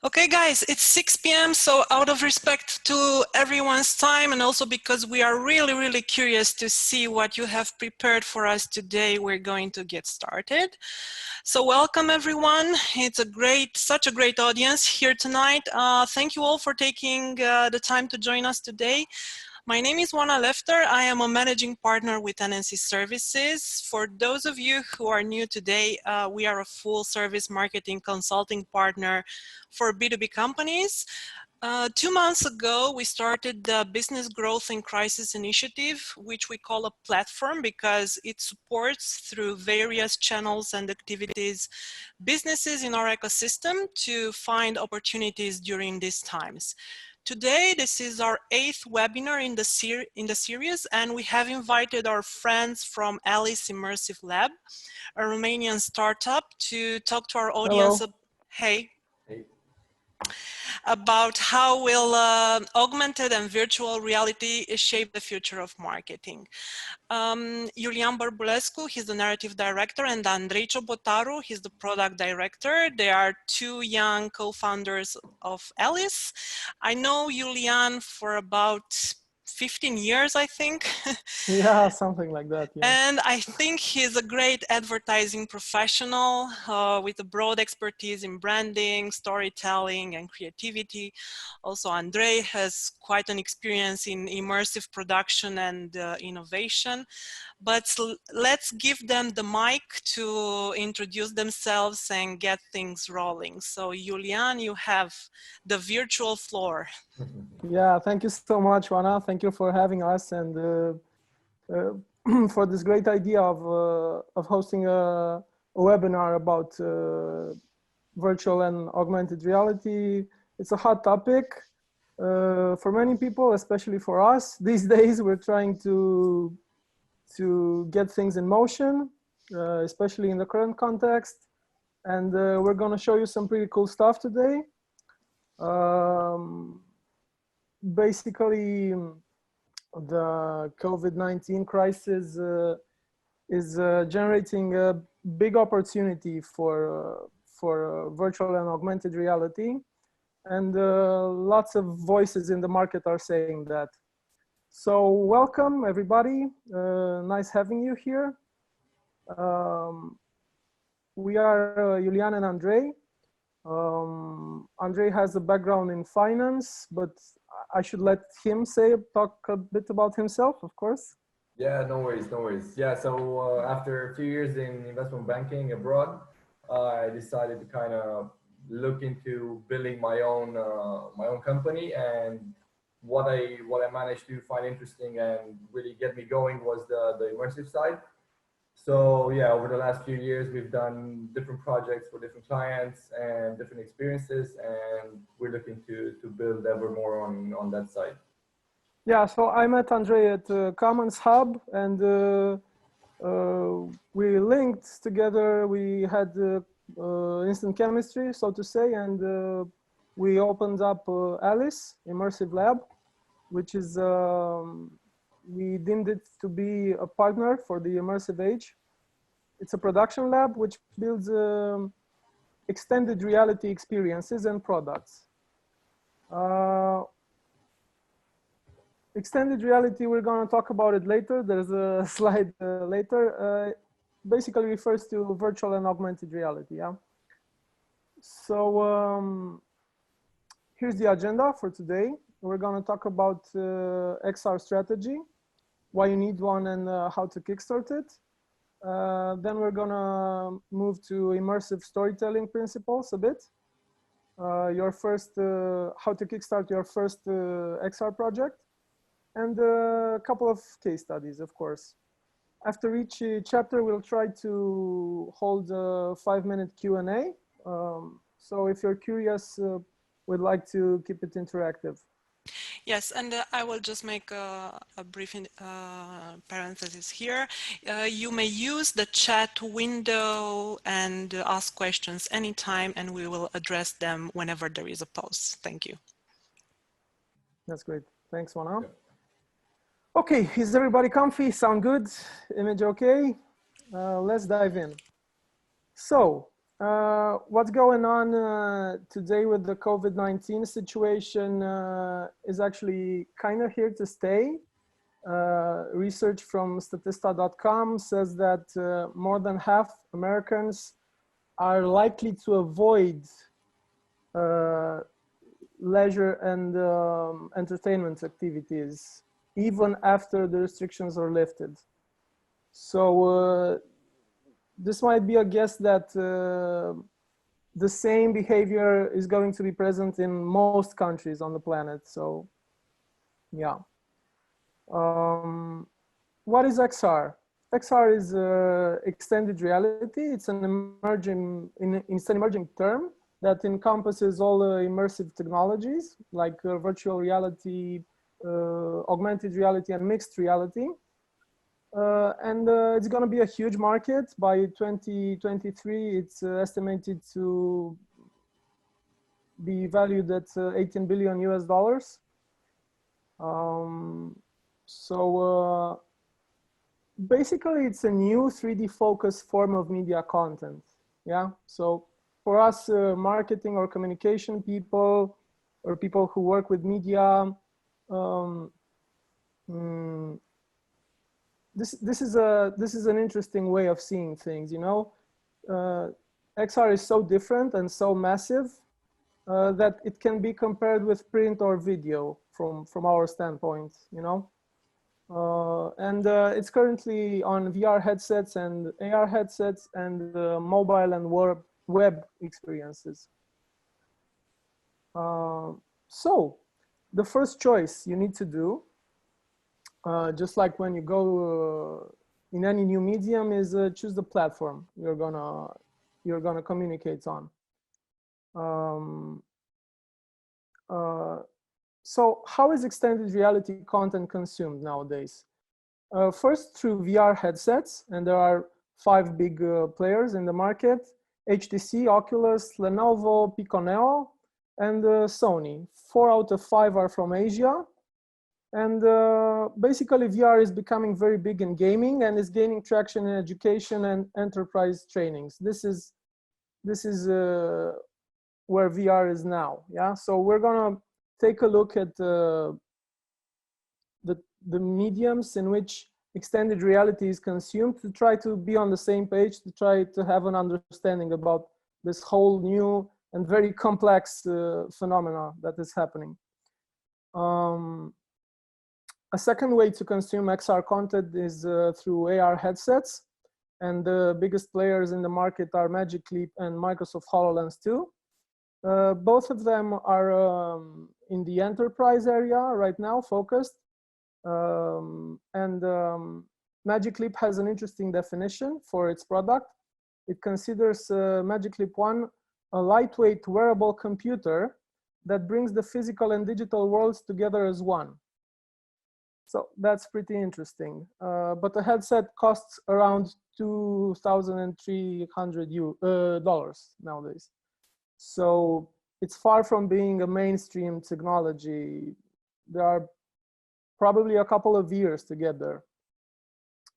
Okay, guys, it's 6 p.m. So out of respect to everyone's time and also because we are really curious to see what you have prepared for us today, we're going to get started. So welcome everyone. It's such a great audience here tonight. Thank you all for taking the time to join us today. My name is Wana Lefter. I am a managing partner with NNC Services. For those of you who are new today, we are a full service marketing consulting partner for B2B companies. 2 months ago, we started the Business Growth in Crisis Initiative, which we call a platform because it supports through various channels and activities businesses in our ecosystem to find opportunities during these times. Today, this is our 8th webinar in the series, and we have invited our friends from Alice Immersive LAB, a Romanian startup, to talk to our audience. Hello. Hey. About how will augmented and virtual reality shape the future of marketing. Iulian Bărbulescu, he's the narrative director, and Andrei Ciobotaru, he's the product director. They are two young co-founders of Alice. I know Iulian for about 15 years, I think. Yeah, something like that. Yeah. And I think he's a great advertising professional with a broad expertise in branding, storytelling, and creativity. Also, Andrei has quite an experience in immersive production and innovation. But let's give them the mic to introduce themselves and get things rolling. So, Iulian, you have the virtual floor. Yeah, thank you so much, Wana. Thank you for having us and for this great idea of hosting a webinar about virtual and augmented reality. It's a hot topic for many people, especially for us. These days, we're trying to get things in motion, especially in the current context. And we're going to show you some pretty cool stuff today. Basically, the COVID-19 crisis is generating a big opportunity for virtual and augmented reality. And lots of voices in the market are saying that. So welcome, everybody. Nice having you here. We are Iulian and Andrei. Andrei has a background in finance, but I should let him talk a bit about himself, of course. Yeah, no worries. Yeah, so after a few years in investment banking abroad, I decided to kind of look into building my own company. And what I managed to find interesting and really get me going was the immersive side. So yeah, over the last few years, we've done different projects for different clients and different experiences, and we're looking to build ever more on that side. Yeah, so I met Andrei at Commons Hub, and we linked together. We had instant chemistry, so to say, and we opened up Alice Immersive LAB, which is we deemed it to be a partner for the Immersive Age. It's a production lab which builds extended reality experiences and products. Extended reality, we're going to talk about it later. There's a slide later. Basically refers to virtual and augmented reality. Yeah. So here's the agenda for today. We're going to talk about XR strategy, why you need one, and how to kickstart it. Then we're going to move to immersive storytelling principles a bit. Your first, how to kickstart your first XR project, and a couple of case studies, of course. After each chapter, we'll try to hold a 5-minute Q&A. So if you're curious, we'd like to keep it interactive. Yes, and I will just make a brief parenthesis here. You may use the chat window and ask questions anytime, and we will address them whenever there is a pause. Thank you. That's great. Thanks, Wana. Okay, is everybody comfy? Sound good? Image okay? Let's dive in. So, What's going on today with the COVID-19 situation is actually kind of here to stay. Research from Statista.com says that more than half Americans are likely to avoid leisure and entertainment activities even after the restrictions are lifted. So this might be a guess that the same behavior is going to be present in most countries on the planet. So yeah. What is XR? XR is extended reality. It's an emerging term that encompasses all immersive technologies like virtual reality, augmented reality, and mixed reality. And it's going to be a huge market. By 2023, it's estimated to be valued at 18 billion US dollars. Basically, it's a new 3D focused form of media content. Yeah. So for us, marketing or communication people, or people who work with media, this is an interesting way of seeing things. You know, XR is so different and so massive that it can be compared with print or video from our standpoint. You know. And it's currently on VR headsets and AR headsets and mobile and web experiences. So the first choice you need to do, just like when you go in any new medium, is choose the platform you're gonna communicate on. So how is extended reality content consumed nowadays? First, through VR headsets, and there are 5 big players in the market: HTC, Oculus, Lenovo, Pico Neo, and Sony. 4 out of 5 are from Asia. And basically, VR is becoming very big in gaming and is gaining traction in education and enterprise trainings. This is where VR is now. Yeah, so we're gonna take a look at the mediums in which extended reality is consumed, to try to be on the same page, to try to have an understanding about this whole new and very complex phenomena that is happening. A second way to consume XR content is through AR headsets, and the biggest players in the market are Magic Leap and Microsoft HoloLens 2. Both of them are in the enterprise area right now, focused. Magic Leap has an interesting definition for its product. It considers Magic Leap 1 a lightweight wearable computer that brings the physical and digital worlds together as one. So that's pretty interesting. But the headset costs around $2,300 nowadays. So it's far from being a mainstream technology. There are probably a couple of years to get there.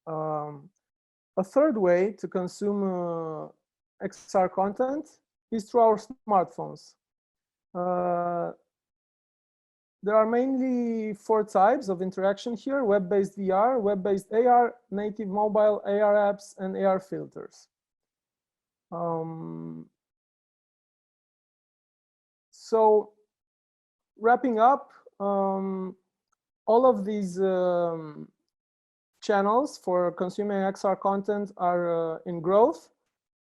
A third way to consume XR content is through our smartphones. There are mainly 4 types of interaction here: web-based VR, web-based AR, native mobile AR apps, and AR filters. So wrapping up, all of these channels for consuming XR content are in growth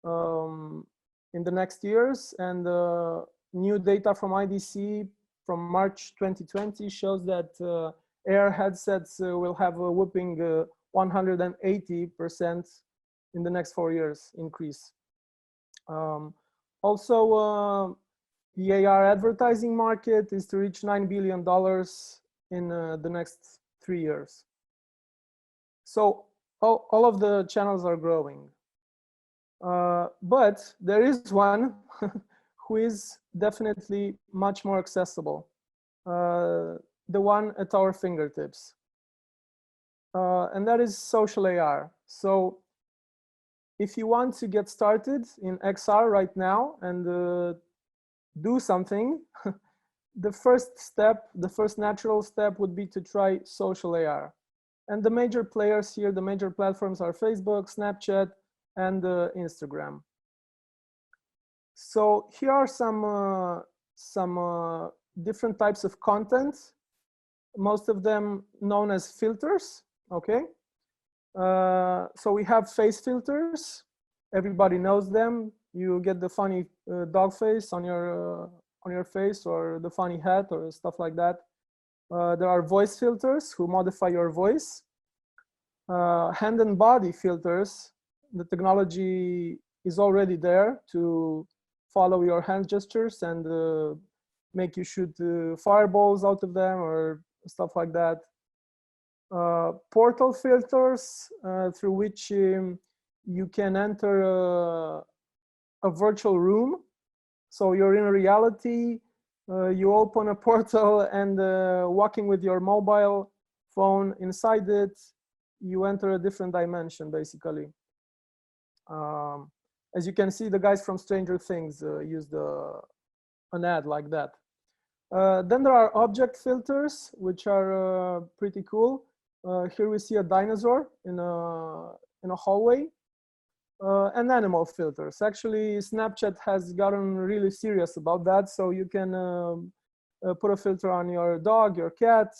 in the next years, and new data from IDC from March 2020 shows that AR headsets will have a whopping 180% in the next 4 years increase. Also, the AR advertising market is to reach $9 billion in the next 3 years. So all of the channels are growing. But there is one who is definitely much more accessible, the one at our fingertips. And that is social AR. So if you want to get started in XR right now and do something, the first step, the first natural step would be to try social AR. And the major players here, the major platforms are Facebook, Snapchat, and Instagram. So here are some different types of content, most of them known as filters, okay? So we have face filters. Everybody knows them. You get the funny dog face on your face, or the funny hat, or stuff like that. There are voice filters who modify your voice. Hand and body filters. The technology is already there to follow your hand gestures and make you shoot fireballs out of them or stuff like that. Portal filters through which you can enter a virtual room. So you're in reality, you open a portal and walking with your mobile phone inside it, you enter a different dimension basically. As you can see, the guys from Stranger Things used an ad like that. Then there are object filters, which are pretty cool. Here we see a dinosaur in a hallway. And animal filters. Actually, Snapchat has gotten really serious about that. So you can put a filter on your dog, your cat.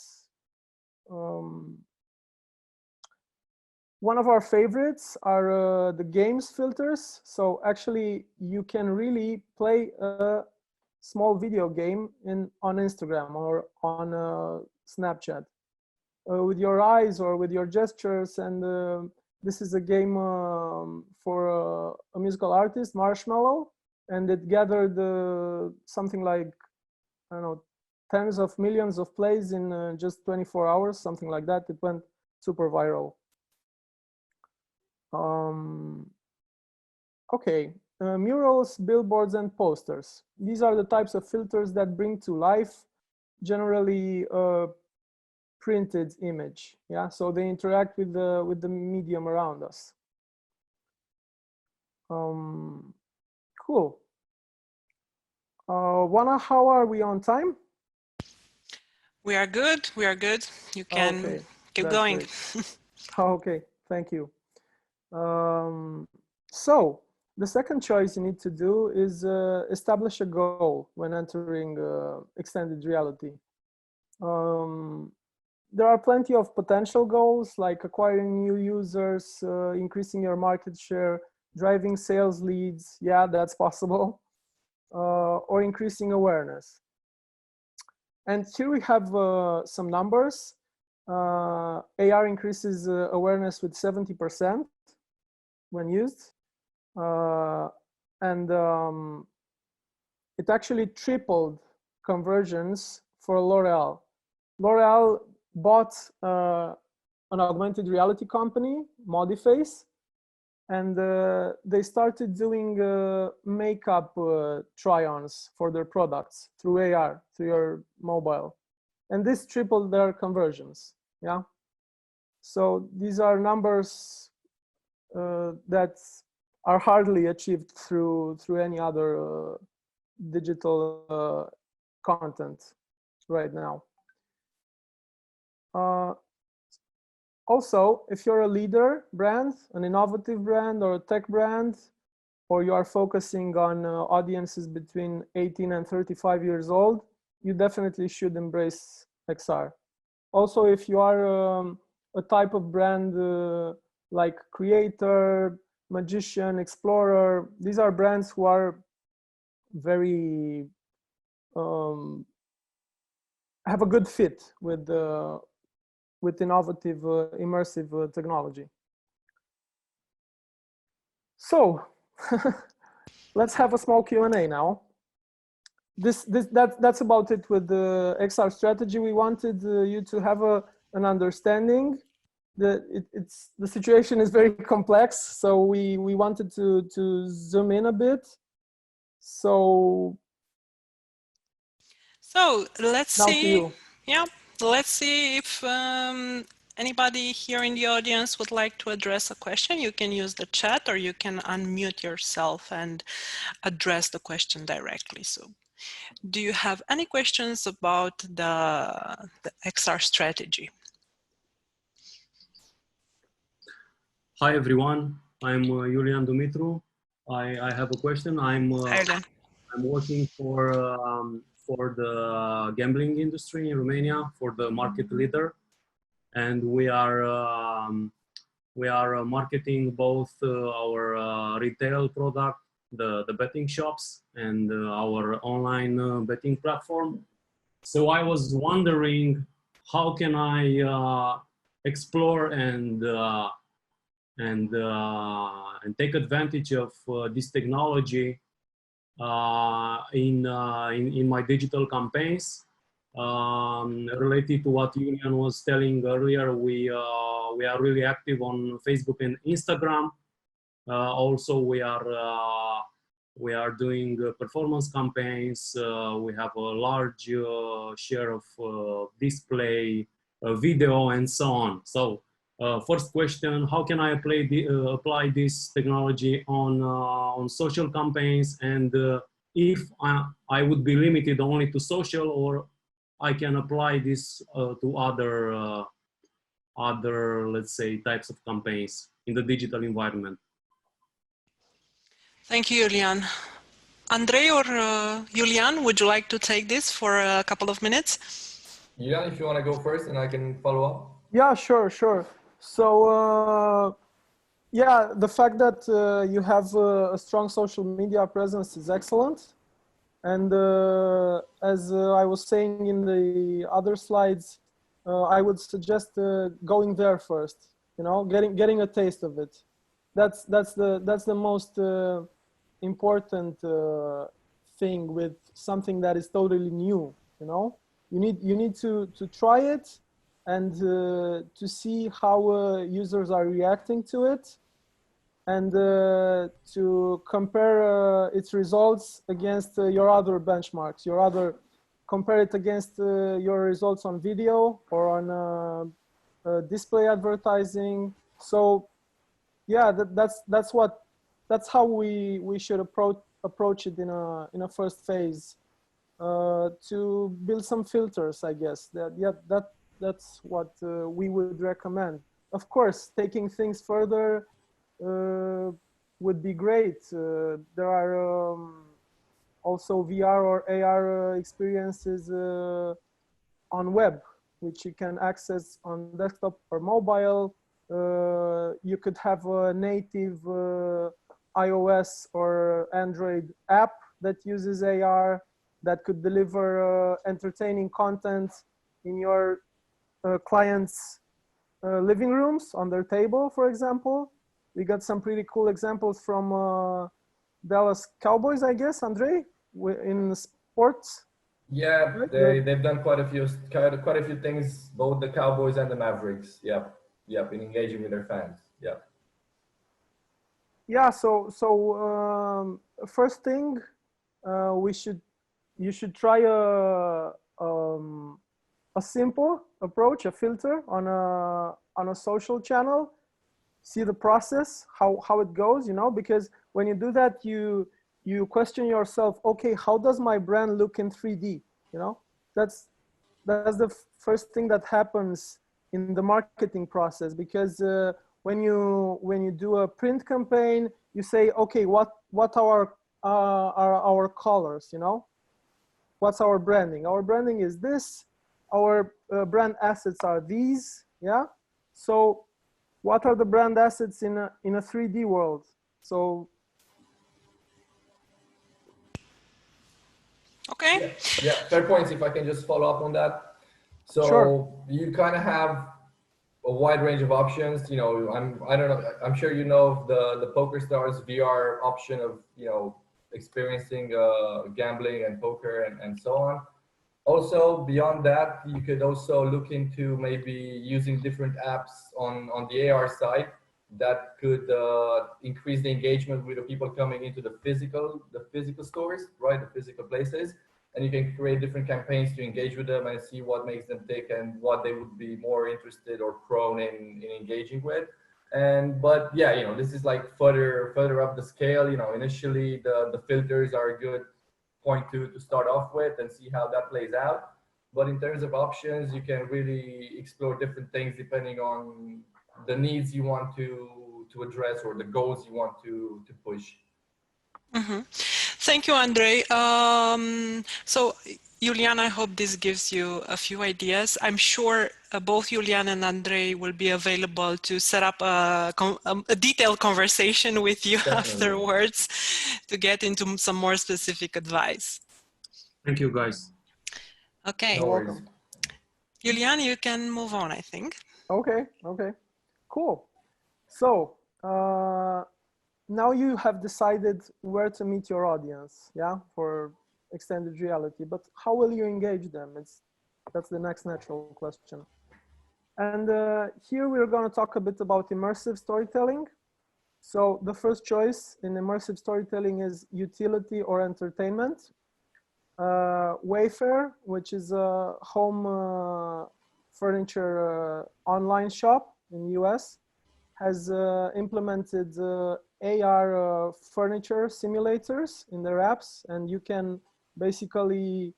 One of our favorites are the games filters. So actually, you can really play a small video game on Instagram or on Snapchat with your eyes or with your gestures. And this is a game for a musical artist, Marshmallow, and it gathered something like, I don't know, tens of millions of plays in just 24 hours, something like that. It went super viral. Okay, murals, billboards, and posters. These are the types of filters that bring to life generally printed image. Yeah, so they interact with the medium around us. Cool. Juana, how are we on time? We are good. We are good. You can keep going. Okay, thank you. So the second choice you need to do is establish a goal when entering extended reality. There are plenty of potential goals like acquiring new users, increasing your market share, driving sales leads. Yeah, that's possible. Or increasing awareness. And here we have some numbers. AR increases awareness with 70% when used. And it actually tripled conversions for L'Oreal. L'Oreal bought an augmented reality company, Modiface, and they started doing makeup try-ons for their products through AR, through your mobile. And this tripled their conversions, yeah? So these are numbers that are hardly achieved through any other digital content right now. Also, if you're a leader brand, an innovative brand or a tech brand, or you are focusing on audiences between 18 and 35 years old, you definitely should embrace XR. Also, if you are a type of brand like creator, magician, explorer, these are brands who are very, have a good fit with innovative, immersive technology. So let's have a small Q&A now. That's about it with the XR strategy. We wanted you to have an understanding. The situation is very complex, so we wanted to zoom in a bit. So let's now see. to you. Yeah, let's see if Anybody here in the audience would like to address a question? You can use the chat or you can unmute yourself and address the question directly. So do you have any questions about the XR strategy? Hi everyone, I'm Julian Dumitru. I have a question. I'm working for the gambling industry in Romania, for the market leader, and we are marketing both our retail product, the betting shops, and our online betting platform. So I was wondering, how can I explore and take advantage of this technology in my digital campaigns. Related to what Julian was telling earlier, we are really active on Facebook and Instagram. Also, we are doing performance campaigns. We have a large share of display, video, and so on. So. First question: how can I apply this technology on social campaigns, and if I would be limited only to social, or I can apply this to other, let's say, types of campaigns in the digital environment? Thank you, Julian. Andrei or Julian, would you like to take this for a couple of minutes? Julian, if you want to go first, and I can follow up. Yeah, sure. So, yeah, the fact that you have a strong social media presence is excellent. And as I was saying in the other slides, I would suggest going there first, you know, getting a taste of it. That's the most important thing with something that is totally new, you know. You need to try it and to see how users are reacting to it, and to compare its results against your other benchmarks, compare it against your results on video or on display advertising. So yeah, that's how we should approach it in a first phase, to build some filters, I guess. That's what we would recommend. Of course, taking things further would be great. There are also VR or AR experiences on web, which you can access on desktop or mobile. You could have a native iOS or Android app that uses AR that could deliver entertaining content in your clients' living rooms, on their table, for example. We got some pretty cool examples from Dallas Cowboys, I guess, Andrei, in sports. Yeah, they've done quite a few things, both the Cowboys and the Mavericks. Yep, in engaging with their fans. Yeah. Yeah. So first thing, you should try a simple approach, a filter on a social channel. See the process, how it goes, you know, because when you do that, you question yourself, okay, how does my brand look in 3D? You know, that's the first thing that happens in the marketing process, because when you do a print campaign, you say, okay, what are our colors, you know? What's our branding? Our branding is this. Our brand assets are these, yeah? So what are the brand assets in a 3D world? So. Okay. Yeah, fair points. If I can just follow up on that. So sure. You kind of have a wide range of options. You know, I don't know. I'm sure you know the PokerStars VR option of, you know, experiencing gambling and poker and so on. Also, beyond that, you could also look into maybe using different apps on the AR side that could increase the engagement with the people coming into the physical stores, right? The physical places. and you can create different campaigns to engage with them and see what makes them tick and what they would be more interested or prone in engaging with. But yeah, you know, this is like further up the scale. You know, initially the filters are a good point to start off with and see how that plays out. But in terms of options, you can really explore different things depending on the needs you want to address or the goals you want to push. Mm-hmm. Thank you, Andre. So, Julian, I hope this gives you a few ideas. I'm sure both Julian and Andre will be available to set up a detailed conversation with you afterwards to get into some more specific advice. Thank you, guys. Okay. No worries. Julian, you can move on, I think. Okay, cool. So now you have decided where to meet your audience, yeah, for extended reality, but how will you engage them? That's the next natural question. And here we're going to talk a bit about immersive storytelling. So the first choice in immersive storytelling is utility or entertainment. Wayfair, which is a home furniture online shop in the US, has implemented AR furniture simulators in their apps, and you can basically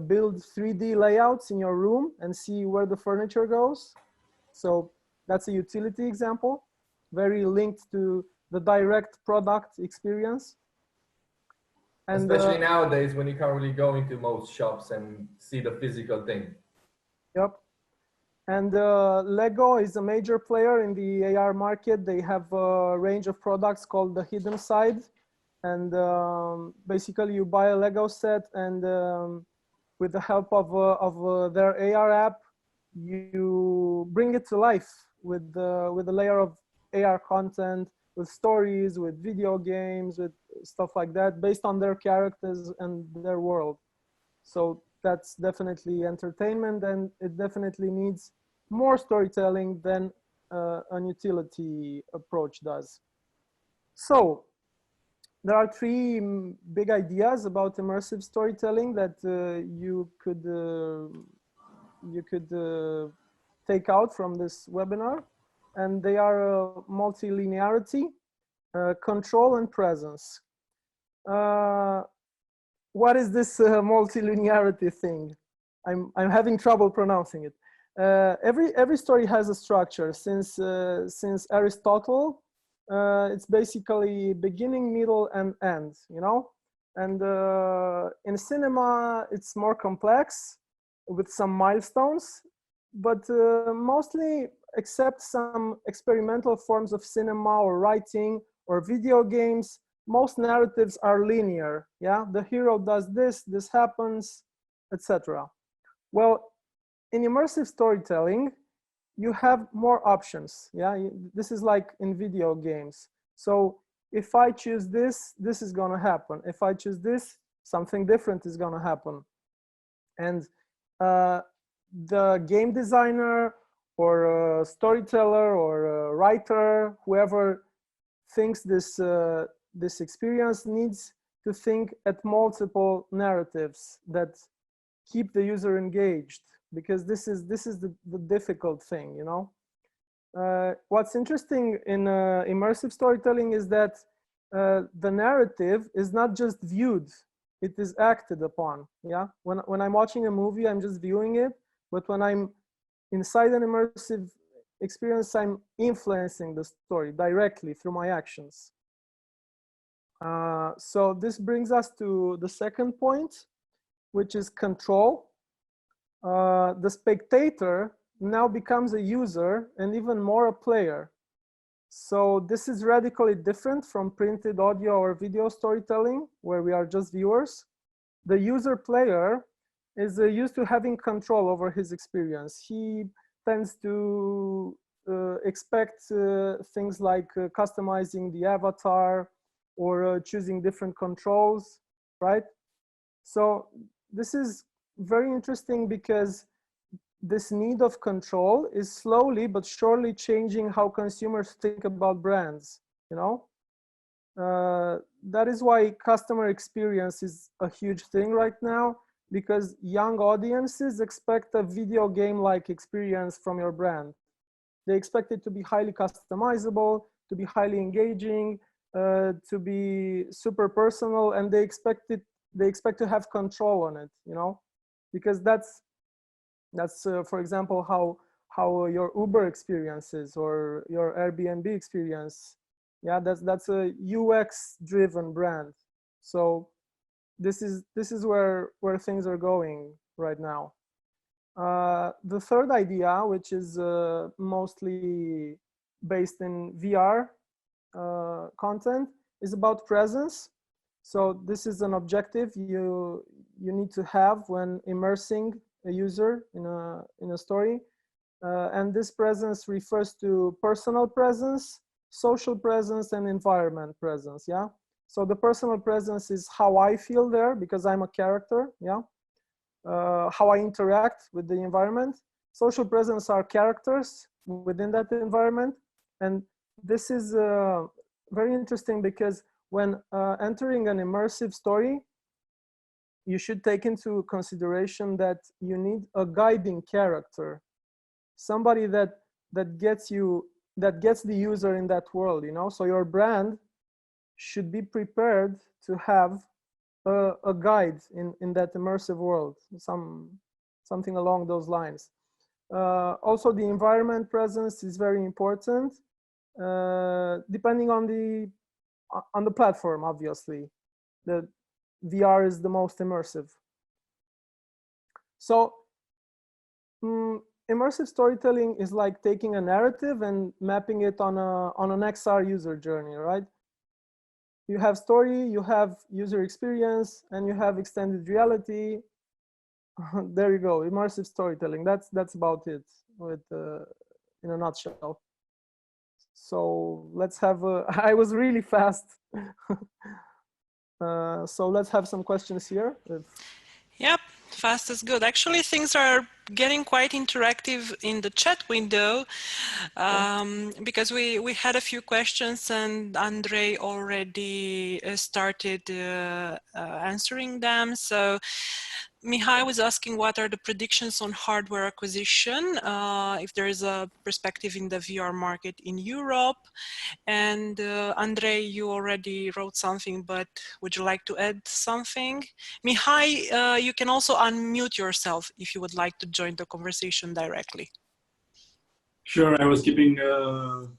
build 3D layouts in your room and see where the furniture goes. So that's a utility example, very linked to the direct product experience. And, especially nowadays when you can't really go into most shops and see the physical thing. Yep. And Lego is a major player in the AR market. They have a range of products called the Hidden Side. And basically you buy a Lego set, and with the help of their AR app, you bring it to life with a layer of AR content, with stories, with video games, with stuff like that, based on their characters and their world. So that's definitely entertainment, and it definitely needs more storytelling than an utility approach does. So there are three big ideas about immersive storytelling that you could take out from this webinar, and they are multilinearity, control, and presence. What is this multilinearity thing? I'm having trouble pronouncing it. Every story has a structure. Since Aristotle, it's basically beginning, middle, and end, you know? And in cinema, it's more complex with some milestones, but mostly, except some experimental forms of cinema or writing or video games, most narratives are linear. Yeah, the hero does this, this happens, etc. Well, in immersive storytelling, you have more options. Yeah, this is like in video games. So if I choose this, this is going to happen. If I choose this, something different is going to happen. And the game designer or a storyteller or a writer, whoever thinks this this experience, needs to think at multiple narratives that keep the user engaged, because this is the difficult thing, you know. What's interesting in immersive storytelling is that the narrative is not just viewed, it is acted upon. Yeah, when I'm watching a movie, I'm just viewing it, but when I'm inside an immersive experience, I'm influencing the story directly through my actions. So this brings us to the second point, which is control. The spectator now becomes a user and even more a player. So this is radically different from printed audio or video storytelling, where we are just viewers. The user player is used to having control over his experience. He tends to expect things like customizing the avatar or choosing different controls, right? So this is very interesting because this need of control is slowly but surely changing how consumers think about brands, you know? That is why customer experience is a huge thing right now, because young audiences expect a video game-like experience from your brand. They expect it to be highly customizable, to be highly engaging, to be super personal, and they expect to have control on it, you know, because that's for example how your Uber experience is, or your Airbnb experience. Yeah, that's a UX driven brand. So this is where things are going right now. The third idea, which is mostly based in VR content, is about presence. So this is an objective you need to have when immersing a user in a story, and this presence refers to personal presence, social presence, and environment presence. Yeah. So the personal presence is how I feel there because I'm a character. Yeah. How I interact with the environment. Social presence are characters within that environment. And this is very interesting because when entering an immersive story, you should take into consideration that you need a guiding character, somebody that gets the user in that world, you know. So your brand should be prepared to have a guide in that immersive world, something along those lines. Also, the environment presence is very important, depending on the platform. Obviously, the VR is the most immersive. So immersive storytelling is like taking a narrative and mapping it on an XR user journey, right? You have story, you have user experience, and you have extended reality. There you go, immersive storytelling. That's about it, in a nutshell. So let's have I was really fast. So let's have some questions here. Yep, fast is good. Actually, things are getting quite interactive in the chat window, because we had a few questions and Andre already started answering them. So Mihai was asking what are the predictions on hardware acquisition, if there is a perspective in the VR market in Europe. And Andre, you already wrote something, but would you like to add something? Mihai, you can also unmute yourself if you would like to join the conversation directly. Sure, I was keeping on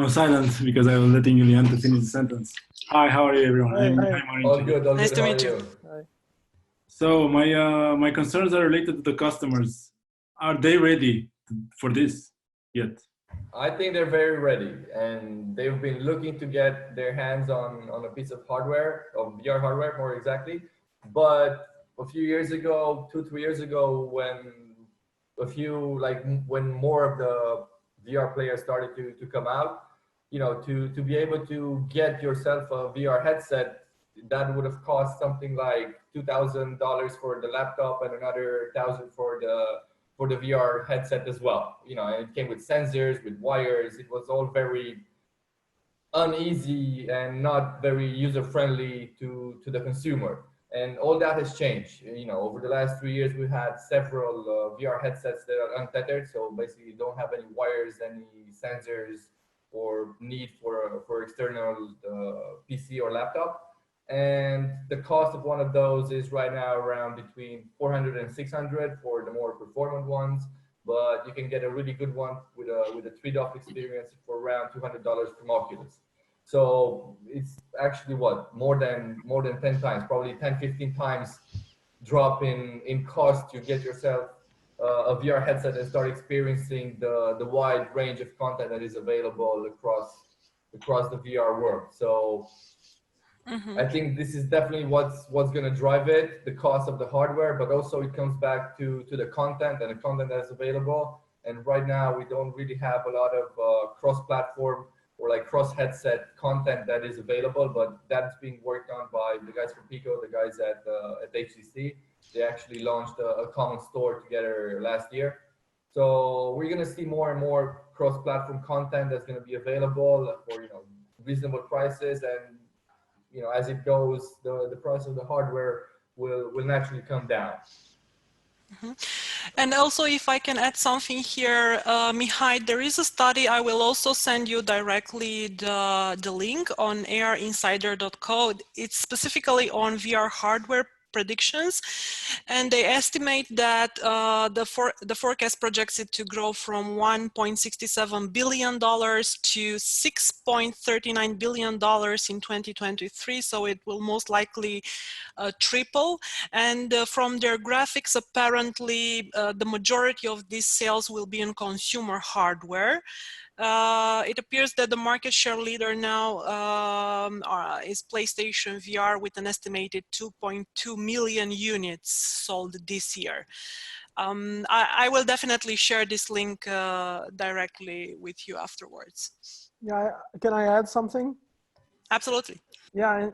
silent because I was letting Julian to finish the sentence. Hi, how are you, everyone? Hi. All good, all nice good. to meet you. Hi. So my concerns are related to the customers. Are they ready for this yet? I think they're very ready, and they've been looking to get their hands on a piece of hardware, of VR hardware more exactly. But a few years ago, 2-3 years ago, when more of the VR players started to come out, you know, to be able to get yourself a VR headset, that would have cost something like $2,000 for the laptop and another $1,000 for the VR headset as well. You know, and it came with sensors, with wires. It was all very uneasy and not very user-friendly to the consumer. And all that has changed. You know, over the last 3 years, we've had several VR headsets that are untethered. So basically you don't have any wires, any sensors, or need for external PC or laptop. And the cost of one of those is right now around between 400 and 600 for the more performant ones, but you can get a really good one with a 3DOF experience for around $200 from Oculus. So it's actually what, more than 10 times, probably 10-15 times drop in cost to get yourself a VR headset and start experiencing the wide range of content that is available across the VR world. So I think this is definitely what's going to drive it, the cost of the hardware, but also it comes back to the content and the content that is available. And right now we don't really have a lot of cross-platform or like cross-headset content that is available, but that's being worked on by the guys from Pico, the guys at HTC. They actually launched a common store together last year. So we're going to see more and more cross-platform content that's going to be available for, you know, reasonable prices, and you know, as it goes, the price of the hardware will naturally come down. Mm-hmm. And also, if I can add something here, Mihai, there is a study. I will also send you directly the link on arinsider.co. It's specifically on VR hardware predictions, and they estimate that the forecast projects it to grow from $1.67 billion to $6.39 billion in 2023. So it will most likely triple. And from their graphics, apparently the majority of these sales will be in consumer hardware. It appears that the market share leader now is PlayStation VR with an estimated 2.2 million units sold this year. I will definitely share this link directly with you afterwards. Yeah, can I add something? Absolutely. Yeah,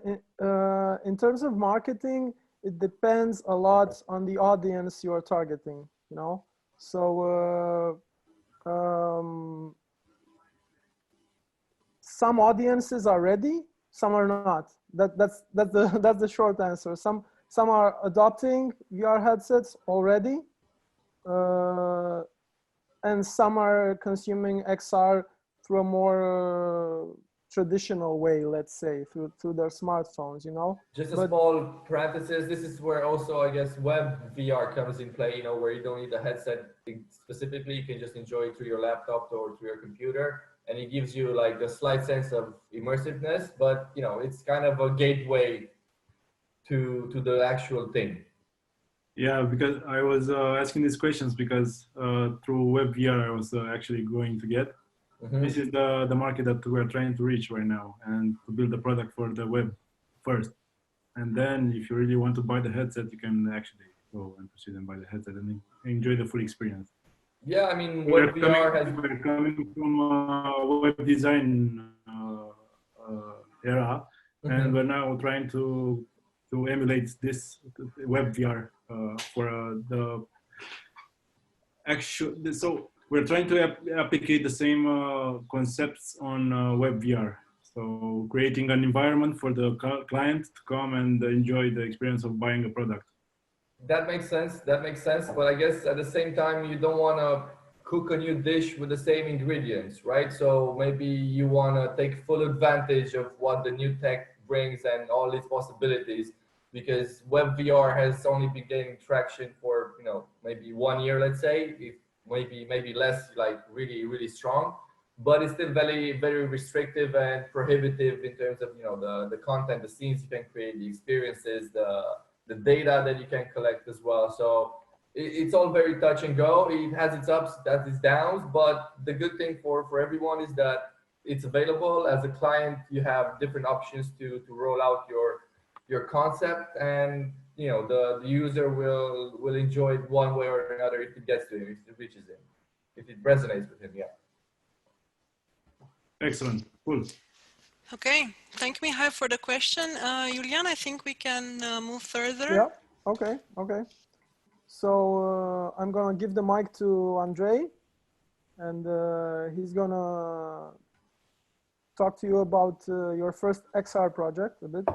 in terms of marketing, it depends a lot on the audience you are targeting, you know? So some audiences are ready, some are not. That's the short answer. Some are adopting VR headsets already, and some are consuming XR through a more traditional way, let's say, through their smartphones, you know. Just a small parenthesis, this is where also, I guess, web VR comes in play, you know, where you don't need a headset specifically, you can just enjoy it through your laptop or through your computer, and it gives you like a slight sense of immersiveness, but you know, it's kind of a gateway to the actual thing. Yeah, because I was asking these questions because through web VR I was actually going to get. Mm-hmm. This is the market that we're trying to reach right now, and to build a product for the web first. And then if you really want to buy the headset, you can actually go and proceed and buy the headset and enjoy the full experience. Yeah, I mean, web VR we're coming from a web design era, mm-hmm. and we're now trying to emulate this web VR for the actual. So we're trying to applicate the same concepts on web VR. So creating an environment for the client to come and enjoy the experience of buying a product. That makes sense. That makes sense. But I guess at the same time, you don't want to cook a new dish with the same ingredients, right? So maybe you want to take full advantage of what the new tech brings and all its possibilities, because web VR has only been gaining traction for, you know, maybe 1 year, let's say, if maybe less, like really strong, but it's still very restrictive and prohibitive in terms of, you know, the content, the scenes you can create, the experiences, the data that you can collect as well. So it's all very touch and go. It has its ups, its downs, but the good thing for everyone is that it's available. As a client, you have different options to roll out your concept, and you know, the user will enjoy it one way or another if it gets to him, if it reaches him, if it resonates with him. Yeah. Excellent. Cool. Okay, thank you, Mihai, for the question. Julian, I think we can move further. Yeah, okay. So I'm gonna give the mic to Andrei, and he's gonna talk to you about your first XR project a bit.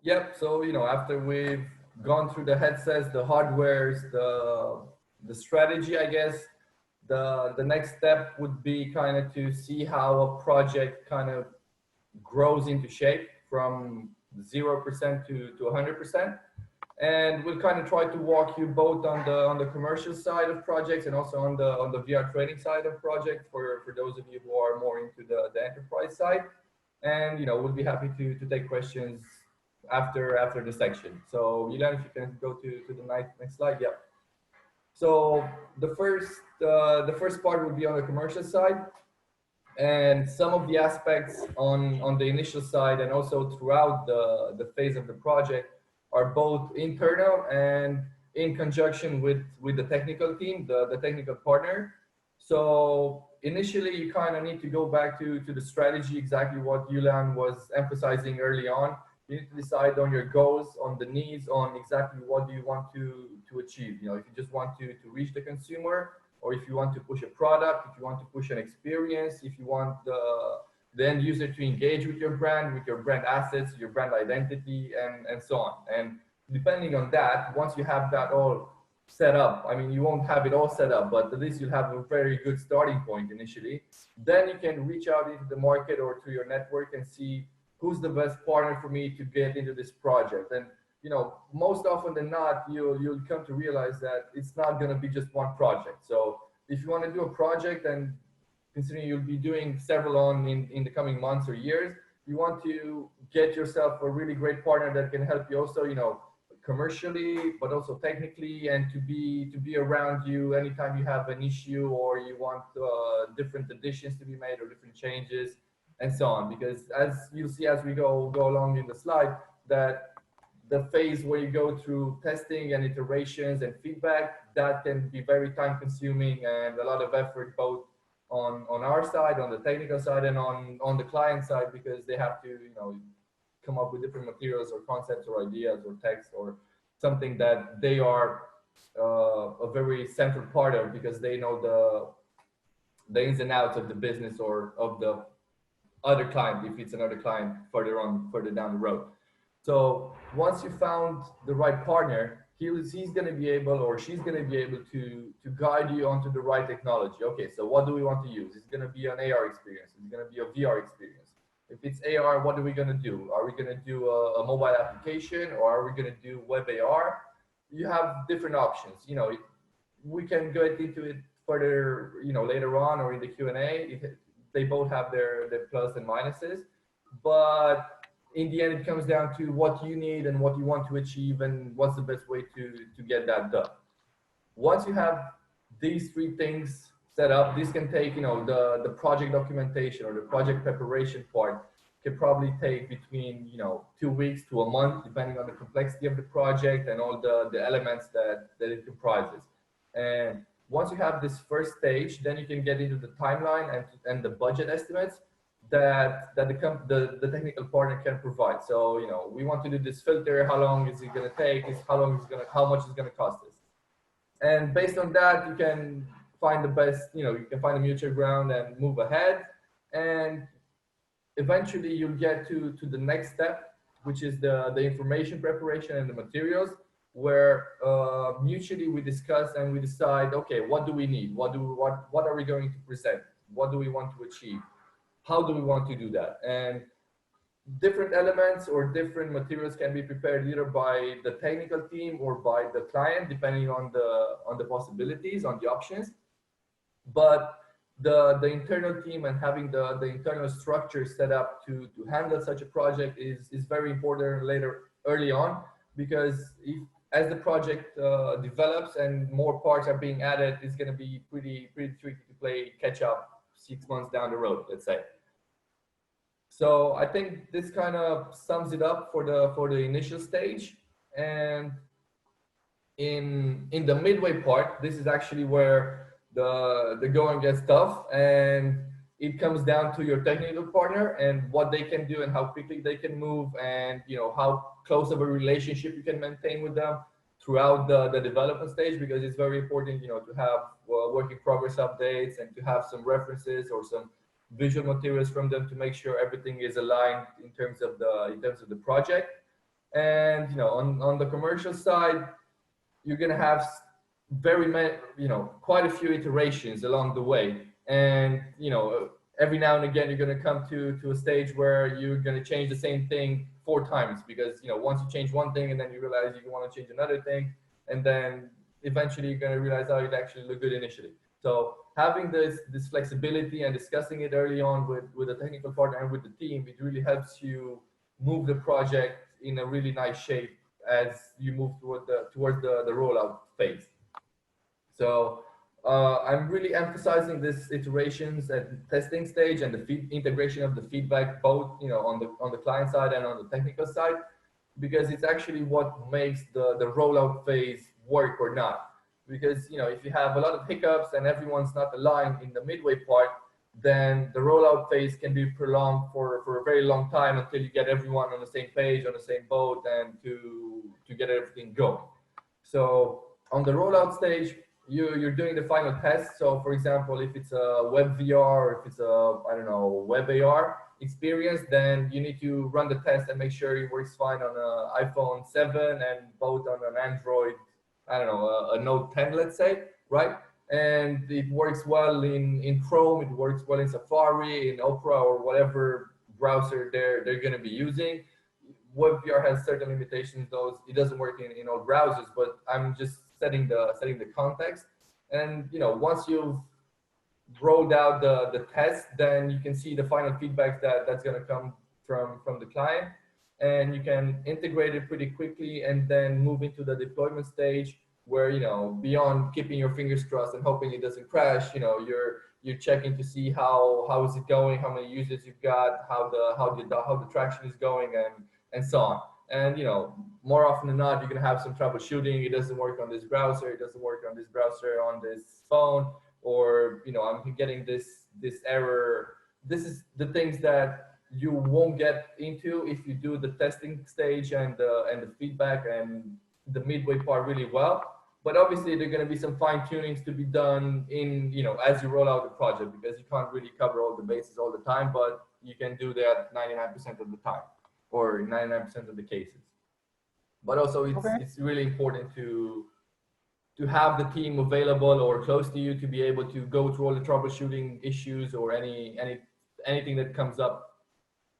Yep, so you know, after we've gone through the headsets, the hardwares, the strategy, I guess, the next step would be kind of to see how a project kind of grows into shape from 0% to 100%. And we'll kind of try to walk you both on the commercial side of projects and also on the VR training side of projects for those of you who are more into the enterprise side. And you know, we'll be happy to take questions after the section. So Julian, if you can go to the next slide. Yeah. So the first part would be on the commercial side, and some of the aspects on the initial side and also throughout the phase of the project are both internal and in conjunction with the technical team, the technical partner. So initially, you kind of need to go back to the strategy, exactly what Julian was emphasizing early on. You need to decide on your goals, on the needs, on exactly what do you want to achieve. You know, if you just want to reach the consumer, or if you want to push a product, if you want to push an experience, if you want the end user to engage with your brand assets, your brand identity, and so on. And depending on that, once you have that all set up, I mean, you won't have it all set up, but at least you'll have a very good starting point initially. Then you can reach out into the market or to your network and see who's the best partner for me to get into this project. And you know, most often than not, you'll come to realize that it's not going to be just one project. So if you want to do a project, and considering you'll be doing several in the coming months or years, you want to get yourself a really great partner that can help you also, you know, commercially, but also technically, and to be around you anytime you have an issue or you want different additions to be made or different changes and so on. Because as you'll see as we go along in the slide, that the phase where you go through testing and iterations and feedback, that can be very time consuming and a lot of effort, both on our side, on the technical side, and on the client side, because they have to, you know, come up with different materials or concepts or ideas or text or something that they are a very central part of, because they know the ins and outs of the business or of the other client, if it's another client further down the road. So once you found the right partner, he's going to be able, or she's going to be able to guide you onto the right technology. Okay, so what do we want to use? It's going to be an AR experience. It's going to be a VR experience. If it's AR, what are we going to do? Are we going to do a mobile application, or are we going to do web AR? You have different options. You know, we can get into it further, you know, later on or in the Q&A. They both have their plus and minuses, but in the end, it comes down to what you need and what you want to achieve and what's the best way to get that done. Once you have these three things set up, this can take, you know, the project documentation or the project preparation part can probably take between, you know, 2 weeks to a month, depending on the complexity of the project and all the elements that it comprises. And once you have this first stage, then you can get into the timeline and the budget estimates that the technical partner can provide. So, you know, we want to do this filter. How long is it going to take? How much is going to cost us? And based on that, you can find the best, you know, you can find a mutual ground and move ahead. And eventually you'll get to the next step, which is the information preparation and the materials, where mutually we discuss and we decide, okay, what do we need? What are we going to present? What do we want to achieve? How do we want to do that? And different elements or different materials can be prepared either by the technical team or by the client, depending on the possibilities, on the options. But the internal team and having the internal structure set up to handle such a project is very important early on, because as the project develops and more parts are being added, it's going to be pretty tricky to play catch up 6 months down the road, let's say. So I think this kind of sums it up for the initial stage. And in the midway part, this is actually where the going gets tough, and it comes down to your technical partner and what they can do and how quickly they can move, and you know how close of a relationship you can maintain with them throughout the development stage, because it's very important, you know, to have work in progress updates and to have some references or some visual materials from them to make sure everything is aligned in terms of the project. And you know, on the commercial side, you're gonna have quite a few iterations along the way, and you know, every now and again you're gonna come to a stage where you're gonna change the same thing 4 times, because you know, once you change one thing and then you realize you want to change another thing, and then eventually you're gonna realize how it actually looked good initially. So having this flexibility and discussing it early on with the technical partner and with the team, it really helps you move the project in a really nice shape as you move towards the rollout phase. So I'm really emphasizing this iterations and testing stage and the integration of the feedback, both, you know, on the client side and on the technical side, because it's actually what makes the rollout phase work or not. Because, you know, if you have a lot of hiccups and everyone's not aligned in the midway part, then the rollout phase can be prolonged for a very long time until you get everyone on the same page, on the same boat, and to get everything going. So on the rollout stage, you're doing the final test. So for example, if it's a web VR or if it's a, I don't know, web AR, experience, then you need to run the test and make sure it works fine on an iPhone 7 and both on an Android, I don't know, a Note 10, let's say, right? And it works well in Chrome, it works well in Safari, in Opera, or whatever browser they're going to be using. WebVR has certain limitations, though it doesn't work in all browsers, but I'm just setting the context. And once you've rolled out the test, then you can see the final feedback that's going to come from the client, and you can integrate it pretty quickly and then move into the deployment stage where, beyond keeping your fingers crossed and hoping it doesn't crash, you're checking to see how is it going, how many users you've got, how the traction is going, and so on. And more often than not, you're going to have some troubleshooting. It doesn't work on this browser, it doesn't work on this browser on this phone, or I'm getting this error. This is the things that you won't get into if you do the testing stage and the feedback and the midway part really well. But obviously there are going to be some fine tunings to be done in as you roll out the project, because you can't really cover all the bases all the time, but you can do that 99% of the time, or 99% of the cases. But also it's really important to have the team available or close to you to be able to go through all the troubleshooting issues or anything that comes up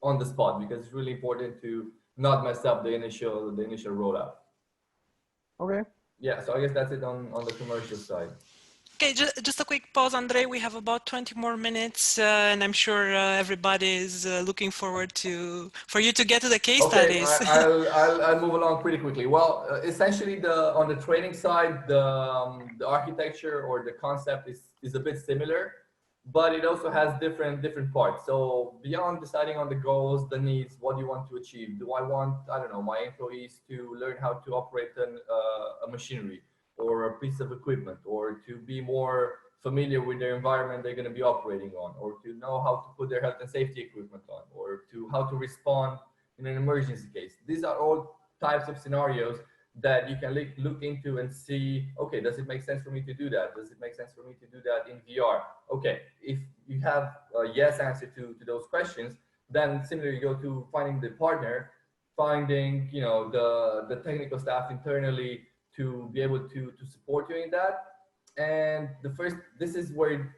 on the spot, because it's really important to not mess up the initial rollout. Okay. Yeah, so I guess that's it on the commercial side. Okay, just a quick pause, Andre. We have about 20 more minutes, and I'm sure everybody is looking forward for you to get to the case studies. I'll move along pretty quickly. Well, essentially, on the training side, the architecture or the concept is a bit similar, but it also has different parts. So beyond deciding on the goals, the needs, what do you want to achieve? Do I want, I don't know, my employees to learn how to operate a machinery or a piece of equipment, or to be more familiar with their environment they're going to be operating on, or to know how to put their health and safety equipment on, or to how to respond in an emergency case. These are all types of scenarios that you can look into and see, okay, does it make sense for me to do that? Does it make sense for me to do that in VR? Okay, if you have a yes answer to those questions, then similarly you go to finding the partner, finding the technical staff internally to be able to support you in that. And this is where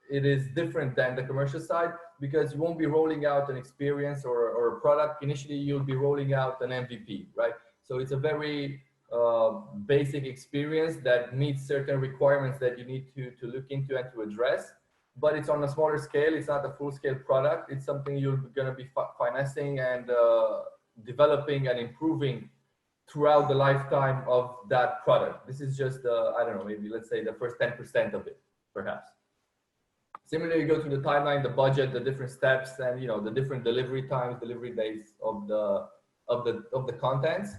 it is different than the commercial side, because you won't be rolling out an experience or a product. Initially, you'll be rolling out an MVP, right? So it's a very basic experience that meets certain requirements that you need to look into and to address, but it's on a smaller scale. It's not a full-scale product. It's something you're going to be finessing and developing and improving throughout the lifetime of that product. This is just, I don't know, maybe let's say the first 10% of it, perhaps. Similarly, you go through the timeline, the budget, the different steps, and the different delivery times, delivery dates of the contents.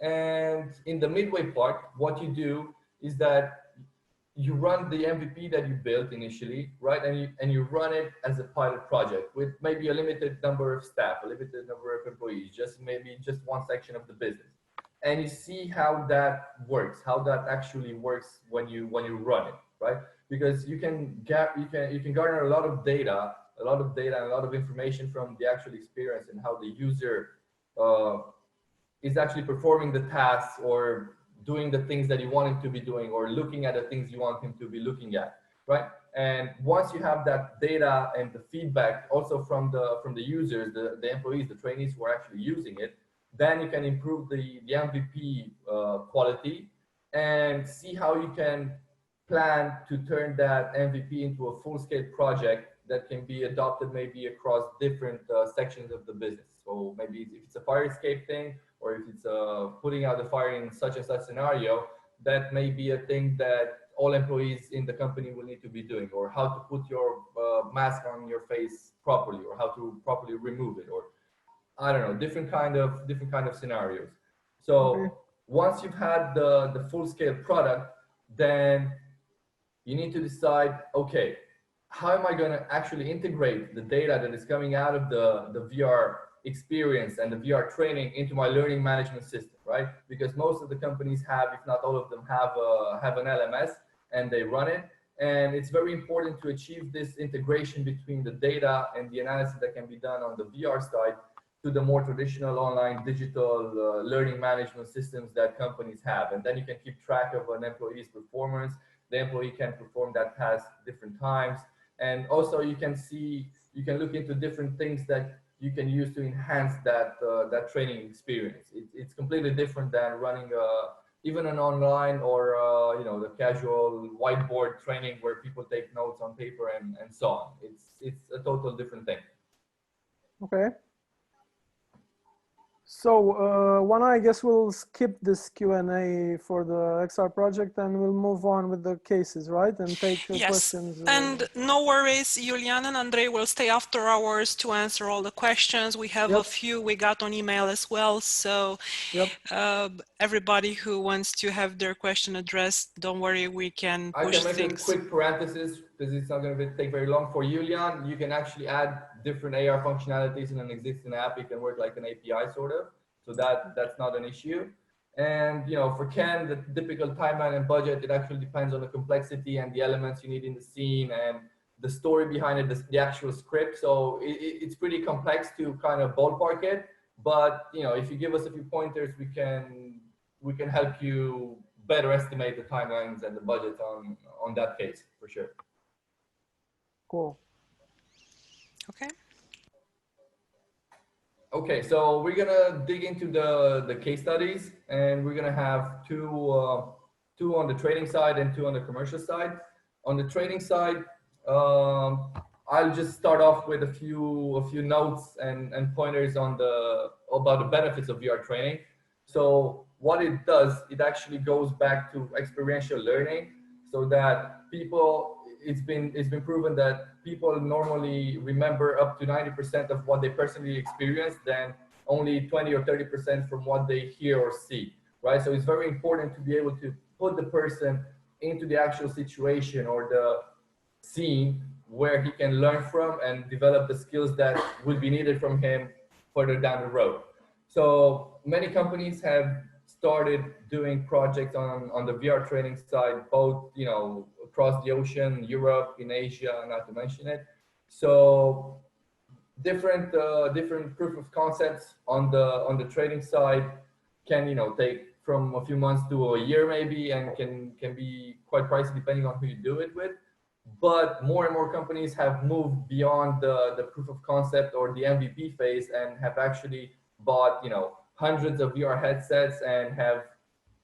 And in the midway part, what you do is that you run the MVP that you built initially, right? And you run it as a pilot project with maybe a limited number of staff, a limited number of employees, maybe just one section of the business. And you see how that works, how that actually works when you run it, right? Because you can garner a lot of data and a lot of information from the actual experience and how the user is actually performing the tasks or doing the things that you want him to be doing, or looking at the things you want him to be looking at, right? And once you have that data and the feedback also from the users, the employees, the trainees who are actually using it, then you can improve the MVP quality and see how you can plan to turn that MVP into a full-scale project that can be adopted maybe across different sections of the business. So maybe if it's a fire escape thing, or if it's putting out the fire in such and such scenario, that may be a thing that all employees in the company will need to be doing, or how to put your mask on your face properly, or how to properly remove it, or I don't know, different kind of scenarios. So once you've had the full-scale product, then you need to decide, okay, how am I going to actually integrate the data that is coming out of the VR experience and the VR training into my learning management system, right? Because most of the companies have, if not all of them, have an LMS and they run it. And it's very important to achieve this integration between the data and the analysis that can be done on the VR side to the more traditional online digital learning management systems that companies have. And then you can keep track of an employee's performance. The employee can perform that task different times. And also you can see, you can look into different things that you can use to enhance that, that training experience. It's completely different than running even an online or you know, the casual whiteboard training where people take notes on paper and so on. It's a total different thing. Okay. So I guess we'll skip this Q&A for the XR project and we'll move on with the cases, right? And take questions. And no worries, Julian and Andrei will stay after hours to answer all the questions. We have a few we got on email as well. So everybody who wants to have their question addressed, don't worry, we can push things. I can make a quick parenthesis because it's not going to take very long. For Julian, you can actually add different AR functionalities in an existing app. It can work like an API sort of, so that's not an issue. And you know, for Ken, the typical timeline and budget, it actually depends on the complexity and the elements you need in the scene and the story behind it, the actual script. So it's pretty complex to kind of ballpark it. But you know, if you give us a few pointers, we can help you better estimate the timelines and the budget on that case for sure. Cool. Okay. Okay, so we're gonna dig into the case studies, and we're gonna have two on the trading side and two on the commercial side. On the trading side, I'll just start off with a few notes and pointers on about the benefits of VR training. So what it does, it actually goes back to experiential learning, so that people, it's been proven that people normally remember up to 90% of what they personally experienced, than only 20 or 30% from what they hear or see, right? So it's very important to be able to put the person into the actual situation or the scene where he can learn from and develop the skills that would be needed from him further down the road. So many companies have started doing projects on the VR training side, both, you know, across the ocean, Europe, in Asia, not to mention it. So different proof of concepts on the trading side can, you know, take from a few months to a year maybe, and can be quite pricey depending on who you do it with. But more and more companies have moved beyond the proof of concept or the MVP phase and have actually bought, you know, hundreds of VR headsets and have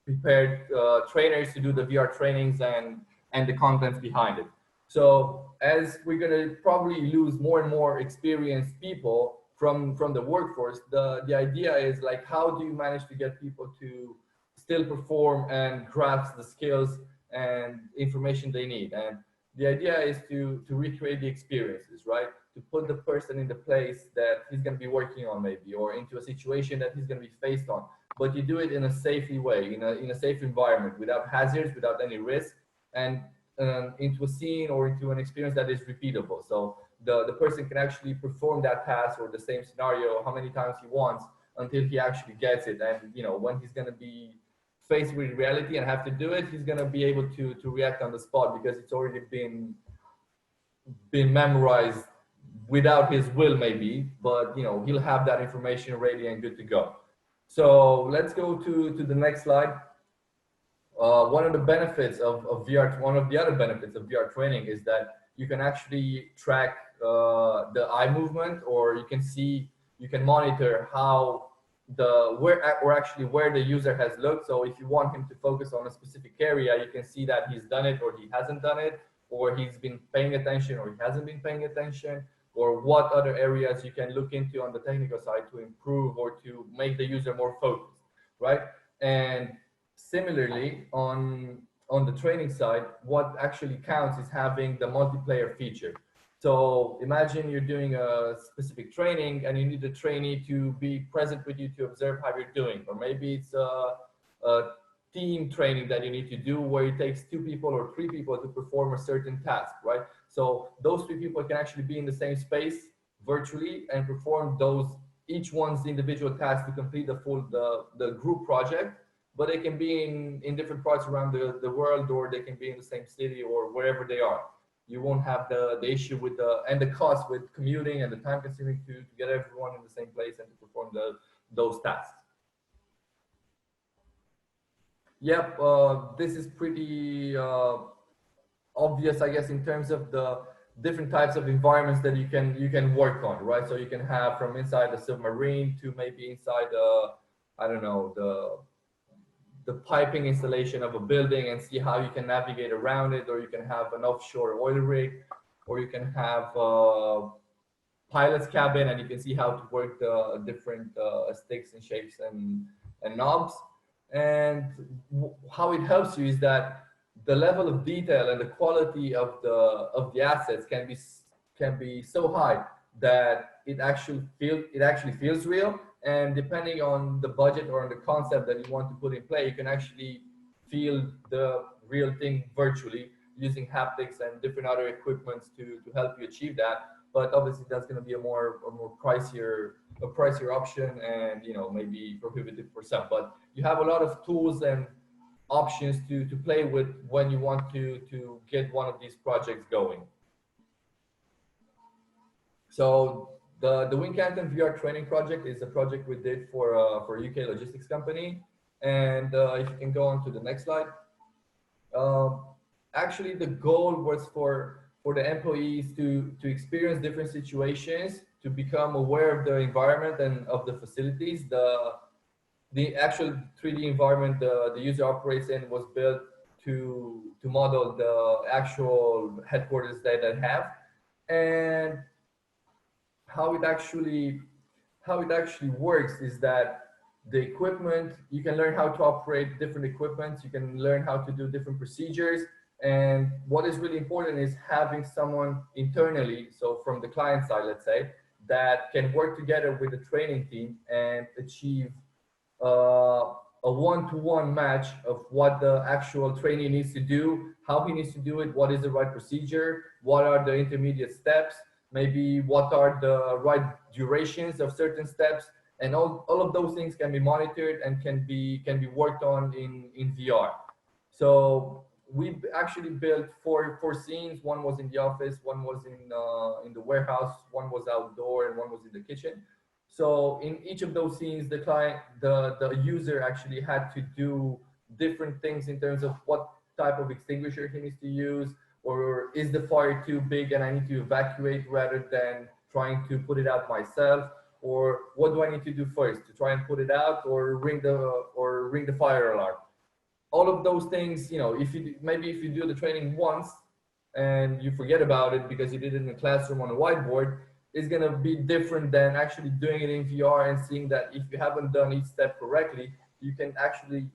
prepared trainers to do the VR trainings and the contents behind it. So as we're gonna probably lose more and more experienced people from the workforce, the idea is like, how do you manage to get people to still perform and grasp the skills and information they need? And the idea is to recreate the experiences, right? To put the person in the place that he's going to be working on maybe, or into a situation that he's going to be faced on. But you do it in a safely way, in a safe environment, without hazards, without any risk, and into a scene or into an experience that is repeatable. So the person can actually perform that task or the same scenario how many times he wants until he actually gets it. And you know, when he's going to be faced with reality and have to do it, he's going to be able to react on the spot, because it's already been memorized without his will maybe, but you know, he'll have that information ready and good to go. So let's go to the next slide. One of the benefits of VR, one of the other benefits of VR training is that you can actually track the eye movement, or you can monitor how where the user has looked. So if you want him to focus on a specific area, you can see that he's done it or he hasn't done it, or he's been paying attention or he hasn't been paying attention, or what other areas you can look into on the technical side to improve or to make the user more focused, right? And similarly, on the training side, what actually counts is having the multiplayer feature. So imagine you're doing a specific training and you need the trainee to be present with you to observe how you're doing. Or maybe it's a team training that you need to do where it takes 2 people or 3 people to perform a certain task, right? So those 3 people can actually be in the same space virtually and perform each one's individual task to complete the group project. but they can be in different parts around the world, or they can be in the same city or wherever they are. You won't have the issue with the cost with commuting and the time consuming to get everyone in the same place and to perform those tasks. Yep, this is pretty obvious, I guess, in terms of the different types of environments that you can work on, right? So you can have from inside a submarine to maybe inside I don't know, the piping installation of a building and see how you can navigate around it, or you can have an offshore oil rig, or you can have a pilot's cabin and you can see how to work the different sticks and shapes and knobs. And how it helps you is that the level of detail and the quality of the assets can be so high that it actually feels real. And depending on the budget or on the concept that you want to put in play, you can actually feel the real thing virtually using haptics and different other equipments to help you achieve that. But obviously that's going to be a more pricier option, and maybe prohibitive for some. But you have a lot of tools and options to play with when you want to get one of these projects going. So the Wincanton VR training project is a project we did for a UK logistics company. And if you can go on to the next slide. Actually, the goal was for the employees to experience different situations, to become aware of the environment and of the facilities. The actual 3D environment the user operates in was built to model the actual headquarters that they have. And how it actually works is that the equipment, you can learn how to operate different equipment, you can learn how to do different procedures. And what is really important is having someone internally, so from the client side, let's say, that can work together with the training team and achieve a one-to-one match of what the actual trainee needs to do, how he needs to do it, what is the right procedure, what are the intermediate steps, maybe what are the right durations of certain steps, and all of those things can be monitored and can be worked on in VR. So we actually built four scenes. One was in the office, one was in the warehouse, one was outdoor, and one was in the kitchen. So in each of those scenes, the user actually had to do different things in terms of what type of extinguisher he needs to use, or is the fire too big and I need to evacuate rather than trying to put it out myself, or what do I need to do first, to try and put it out or ring the fire alarm. All of those things, if you do the training once and you forget about it because you did it in a classroom on a whiteboard, is going to be different than actually doing it in VR and seeing that if you haven't done each step correctly, you can actually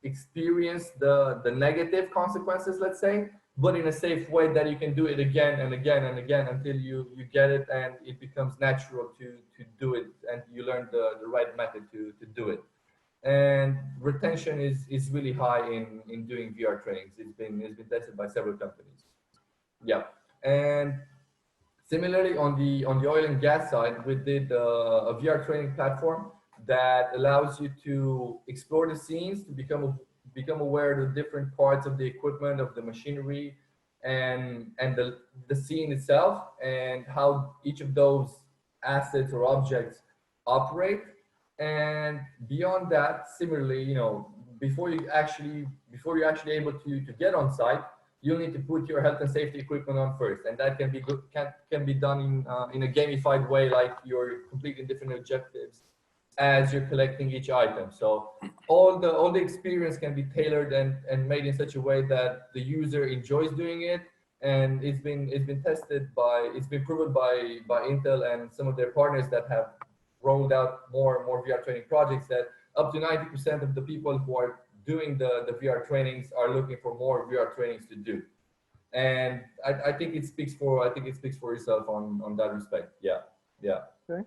experience the negative consequences, let's say, but in a safe way that you can do it again and again and again until you get it and it becomes natural to do it, and you learn the right method to do it. And retention is really high in doing VR trainings. It's been tested by several companies. Yeah, and similarly on the oil and gas side, we did a VR training platform that allows you to explore the scenes, to become aware of the different parts of the equipment, of the machinery, and the scene itself, and how each of those assets or objects operate. And beyond that, similarly, before you're actually able to get on site, you'll need to put your health and safety equipment on first, and that can be done in a gamified way, like you're completing different objectives as you're collecting each item. So all the experience can be tailored and made in such a way that the user enjoys doing it. And it's been proven by Intel and some of their partners that have rolled out more and more VR training projects, that up to 90% of the people who are doing the VR trainings are looking for more VR trainings to do. And I think it speaks for itself on that respect. Yeah. Okay.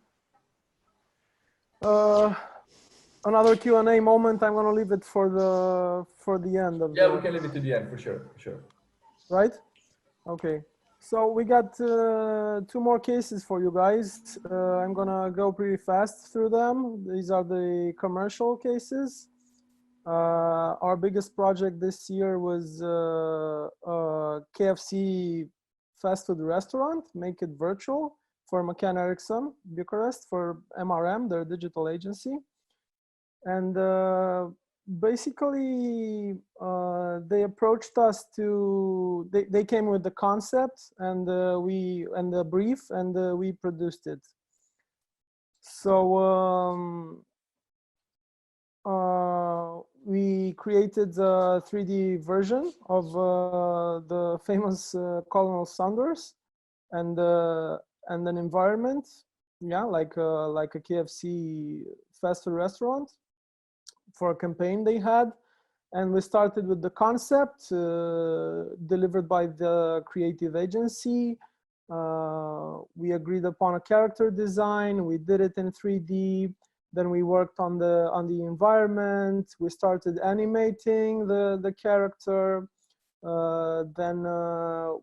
Another Q&A moment. I'm gonna leave it for the end of. Yeah, we can leave it to the end for sure. Right. Okay. So we got 2 more cases for you guys. I'm gonna go pretty fast through them. These are the commercial cases. Our biggest project this year was KFC fast food restaurant, make it virtual for McCann Erickson, Bucharest, for MRM, their digital agency. And basically, they approached us to, they came with the concept and the brief, and we produced it. So we created a 3D version of the famous Colonel Sanders and an environment, yeah, like a KFC fast food restaurant for a campaign they had. And we started with the concept delivered by the creative agency. We agreed upon a character design. We did it in 3D. Then we worked on the environment. We started animating the character. Then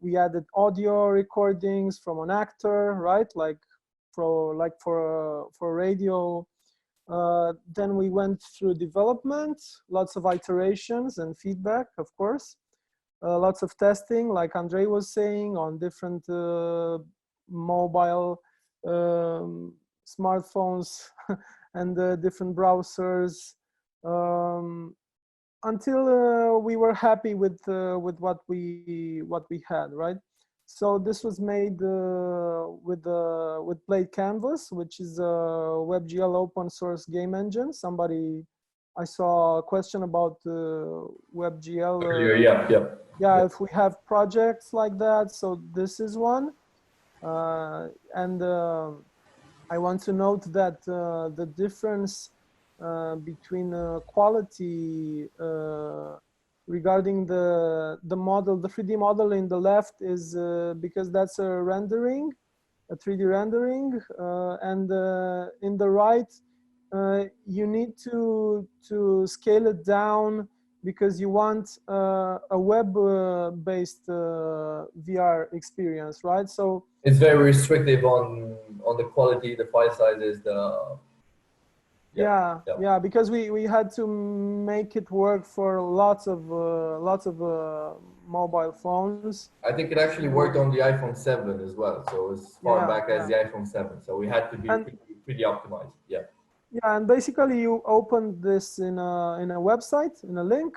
we added audio recordings from an actor, right? Like for radio. Then we went through development, lots of iterations and feedback, of course. Lots of testing, like Andrei was saying, on different mobile smartphones and different browsers, until we were happy with what we had, right? So this was made with Blade Canvas, which is a WebGL open source game engine. I saw a question about WebGL. Yeah, if we have projects like that. So this is one. And I want to note that the difference between quality regarding the model, the 3D model in the left is because that's a rendering, a 3D rendering, and in the right, you need to scale it down because you want a web-based VR experience, right? So it's very restrictive on the quality, the file sizes, yeah, because we had to make it work for lots of mobile phones. I think it actually worked on the iPhone 7 as well, so as far back as the iPhone 7. So we had to be pretty optimized. Yeah, and basically you opened this in a website, in a link,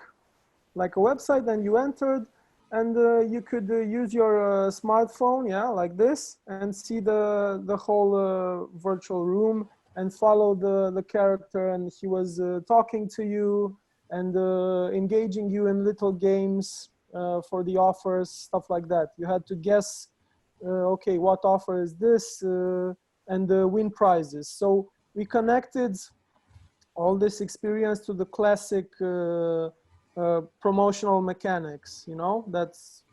like a website, and you entered, and you could use your smartphone, yeah, like this, and see the whole virtual room, and follow the character, and he was talking to you and engaging you in little games for the offers, stuff like that. You had to guess, okay, what offer is this, and win prizes. So we connected all this experience to the classic promotional mechanics, you know, that's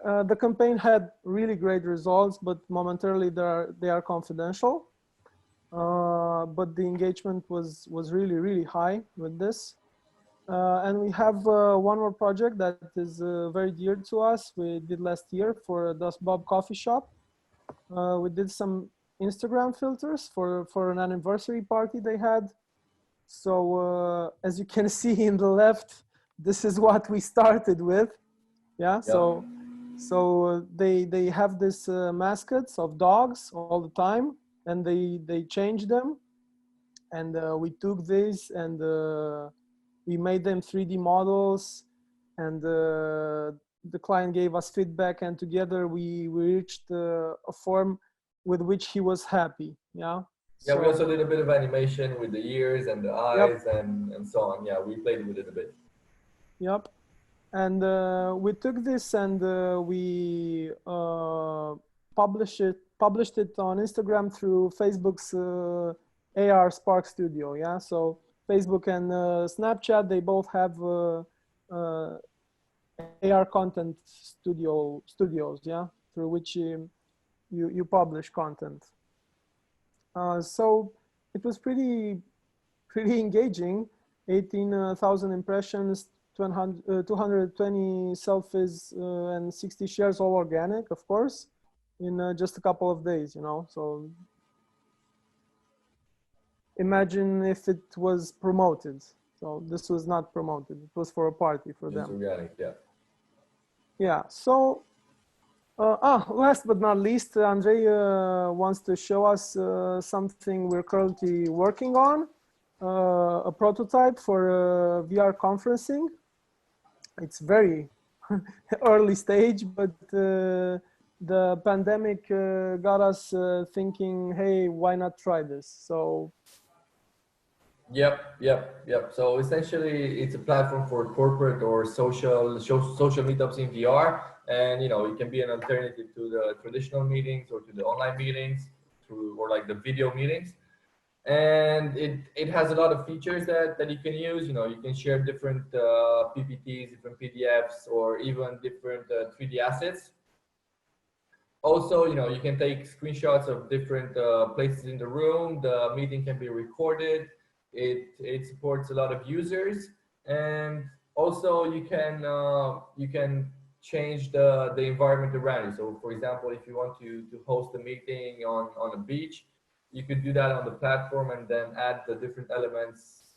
the campaign had really great results, but momentarily they are confidential. But the engagement was really high with this. And we have one more project that is very dear to us. We did last year for Das Bob Coffee Shop. We did some Instagram filters for an anniversary party they had. So as you can see in the left, this is what we started with. Yeah. So they have this mascots of dogs all the time, and they change them. And we took this and we made them 3D models, and the client gave us feedback, and together we reached a form with which he was happy. Yeah. Yeah, so we also did a bit of animation with the ears and the eyes, and so on. Yeah, we played with it a bit. Yep. And we took this and we published it on Instagram through Facebook's AR Spark Studio. Yeah, so Facebook and Snapchat, they both have AR content studios. Yeah, through which you publish content. So it was pretty engaging. 18,000 impressions. 220 selfies and 60 shares, all organic, of course, in just a couple of days, you know. So imagine if it was promoted. So this was not promoted. It was for a party for Just them. organic, yeah. Yeah. So, last but not least, Andrei wants to show us something we're currently working on, a prototype for VR conferencing. It's very early stage, but the pandemic got us thinking, hey, why not try this? So Yep. So essentially, it's a platform for corporate or social meetups in VR, and it can be an alternative to the traditional meetings or to the online meetings, or like the video meetings. And it has a lot of features that you can use. You can share different PPTs, different PDFs, or even different 3D assets. Also, you can take screenshots of different places in the room. The meeting can be recorded. It supports a lot of users, and also you can change the environment around you. So, for example, if you want to host a meeting on a beach, you could do that on the platform and then add the different elements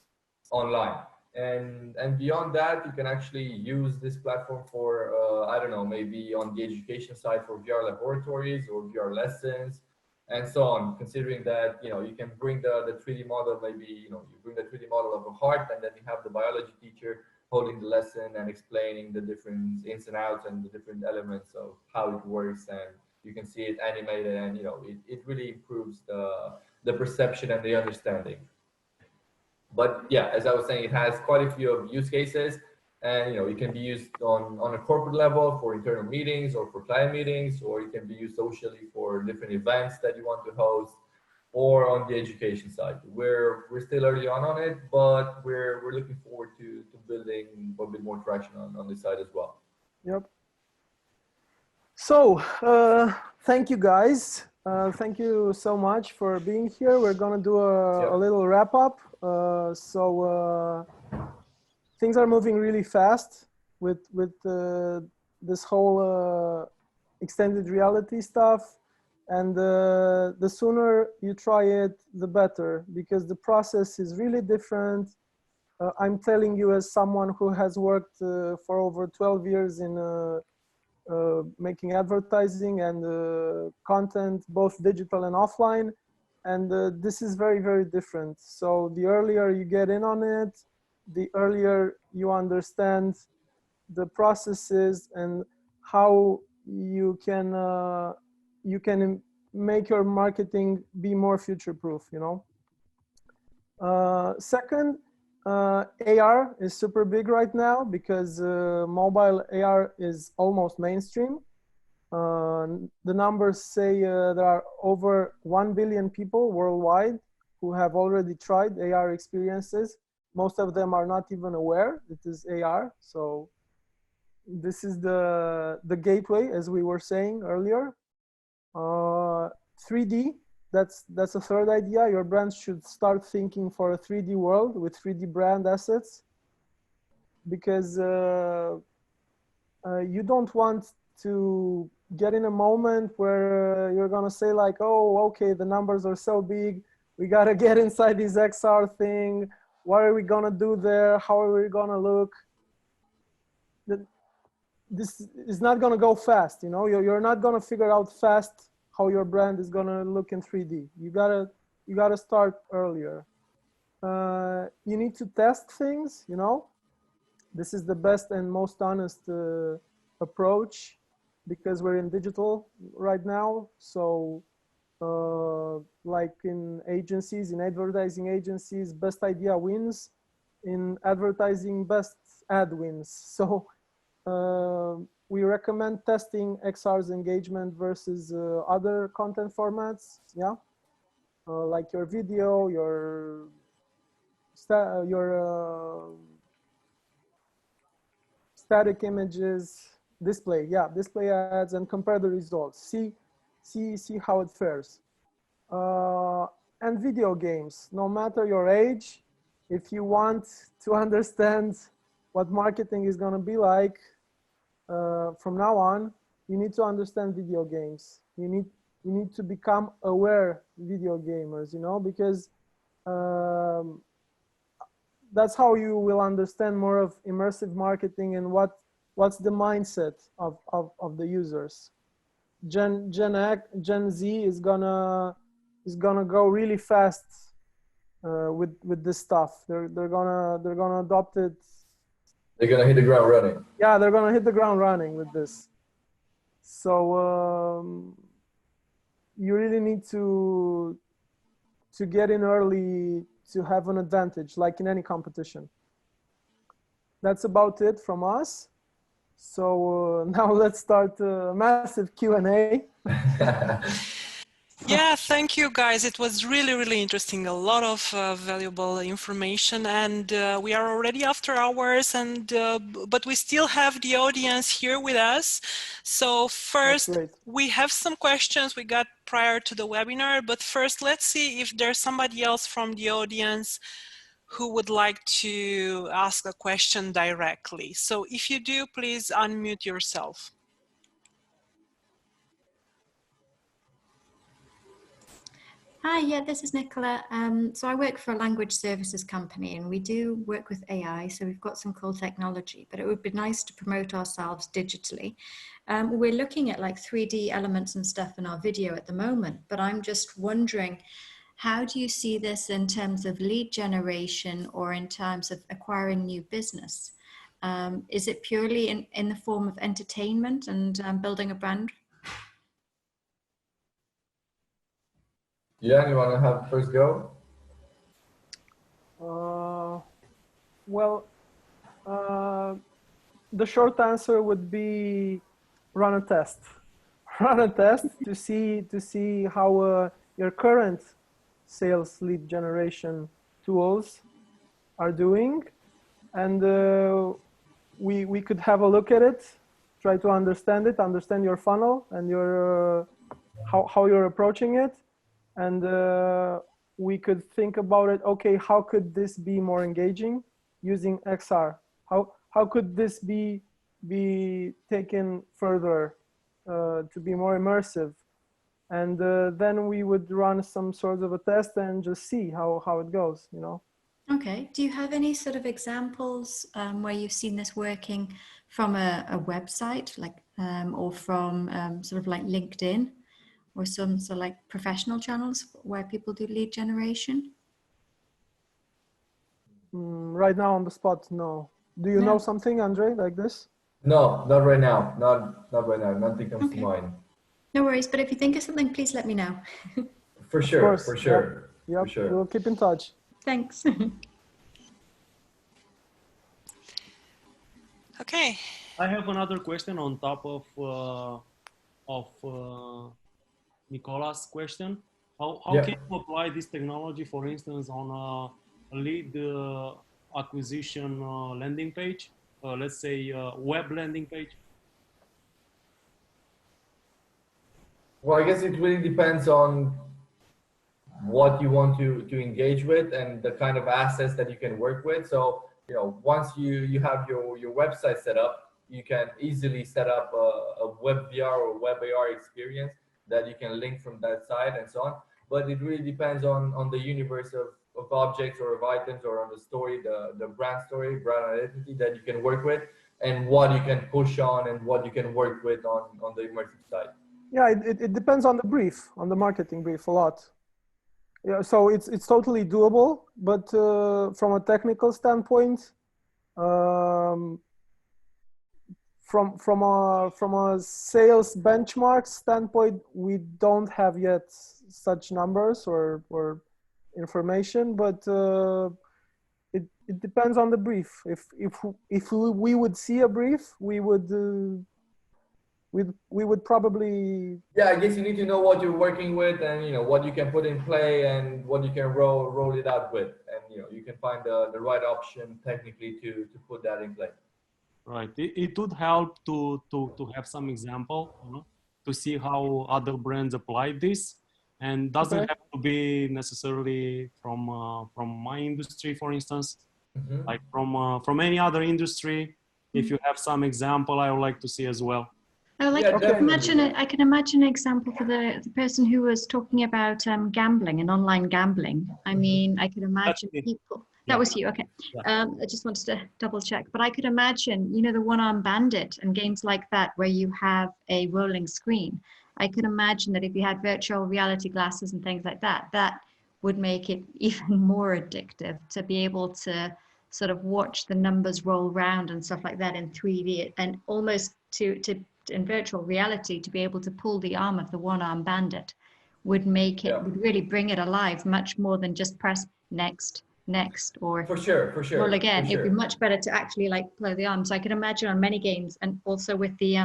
online. And beyond that, you can actually use this platform for I don't know, maybe on the education side for VR laboratories or VR lessons and so on, considering that you can bring the 3D model. Maybe you bring the 3D model of a heart, and then you have the biology teacher holding the lesson and explaining the different ins and outs and the different elements of how it works, and you can see it animated, and it really improves the perception and the understanding. But yeah, as I was saying, it has quite a few of use cases, and it can be used on a corporate level for internal meetings or for client meetings, or it can be used socially for different events that you want to host, or on the education side. We're still early on it, but we're looking forward to building a bit more traction on this side as well. Yep. So thank you guys. Thank you so much for being here. We're gonna do a little wrap up. Things are moving really fast with this whole extended reality stuff, and the sooner you try it, the better, because the process is really different. I'm telling you as someone who has worked for over 12 years in making advertising and content, both digital and offline. And this is very, very different. So the earlier you get in on it, the earlier you understand the processes and how you can make your marketing be more future-proof, Second, AR is super big right now because mobile AR is almost mainstream. The numbers say there are over 1 billion people worldwide who have already tried AR experiences. Most of them are not even aware it is AR. So this is the gateway, as we were saying earlier. 3D, that's a third idea. Your brand should start thinking for a 3D world with 3D brand assets, because you don't want to get in a moment where you're gonna say like, oh, okay, the numbers are so big, we gotta get inside this XR thing. What are we gonna do there? How are we gonna look? This is not gonna go fast, You're not gonna figure out fast how your brand is gonna look in 3D. You gotta start earlier. You need to test things, This is the best and most honest approach, because we're in digital right now. So like in agencies, in advertising agencies, best idea wins. In advertising, best ad wins. So we recommend testing XR's engagement versus other content formats. Yeah, like your video, your static images, display. Yeah, display ads, and compare the results. See how it fares. And video games. No matter your age, if you want to understand what marketing is going to be like from now on, you need to understand video games. You need to become aware video gamers, because that's how you will understand more of immersive marketing and what's the mindset of the users. Gen Z is gonna go really fast with this stuff. They're gonna adopt it. They're gonna hit the ground running. Yeah, they're gonna hit the ground running with this. So you really need to get in early to have an advantage, like in any competition. That's about it from us. So now let's start a massive Q&A. Yeah, thank you guys. It was really, really interesting. A lot of valuable information, and we are already after hours, and but we still have the audience here with us. So first, we have some questions we got prior to the webinar, but first let's see if there's somebody else from the audience who would like to ask a question directly. So if you do, please unmute yourself. Hi, yeah, this is Nicola. So I work for a language services company, and we do work with AI. So we've got some cool technology, but it would be nice to promote ourselves digitally. We're looking at like 3D elements and stuff in our video at the moment, but I'm just wondering, how do you see this in terms of lead generation or in terms of acquiring new business? Is it purely in the form of entertainment and building a brand? Yeah, you want to have first go? Well, the short answer would be run a test. Run a test to see how your current sales lead generation tools are doing, and we could have a look at it, try to understand it, understand your funnel and your how you're approaching it. And we could think about it. Okay, how could this be more engaging using XR? How could this be taken further to be more immersive? And then we would run some sort of a test and just see how it goes. You know. Okay. Do you have any sort of examples where you've seen this working from a website, like or from sort of like LinkedIn? Or some sort of like professional channels where people do lead generation? Right now on the spot, no. Do you know something, Andre, like this? No, not right now. Not right now. Nothing comes to mind. No worries, but if you think of something, please let me know. For sure, for sure. Yep. For sure. We'll keep in touch. Thanks. Okay. I have another question on top of Nicola's question. How can you apply this technology, for instance, on a lead acquisition landing page? Let's say web landing page. Well, I guess it really depends on what you want to engage with and the kind of assets that you can work with. So, you know, once you have your website set up, you can easily set up a web VR or web AR experience that you can link from that side and so on. But it really depends on the universe of objects or of items or on the story, the brand story, brand identity that you can work with, and what you can push on and what you can work with on the immersive side. Yeah, it depends on the brief, on the marketing brief a lot. Yeah, so it's totally doable, but from a technical standpoint, from a sales benchmark standpoint, we don't have yet such numbers or information, but it depends on the brief. If we would see a brief, we would probably. Yeah, I guess you need to know what you're working with, and you know what you can put in play and what you can roll it out with, and you know you can find the right option technically to put that in play. Right. It would help to have some example, you know, to see how other brands apply this, and doesn't have to be necessarily from my industry, for instance, like from any other industry. If you have some example, I would like to see as well. Oh, like Yeah, I can imagine I can imagine an example for the person who was talking about gambling and online gambling. I mean, I could imagine people. That was you, okay. Yeah. I just wanted to double check, but I could imagine, you know, the one-armed bandit and games like that where you have a rolling screen. I could imagine that if you had virtual reality glasses and things like that, that would make it even more addictive to be able to sort of watch the numbers roll round and stuff like that in 3D, and almost to in virtual reality to be able to pull the arm of the one-armed bandit would make it, would really bring it alive much more than just press next, or for sure, roll again. for It'd be sure. much better to actually like play the arm. So I can imagine on many games, and also with the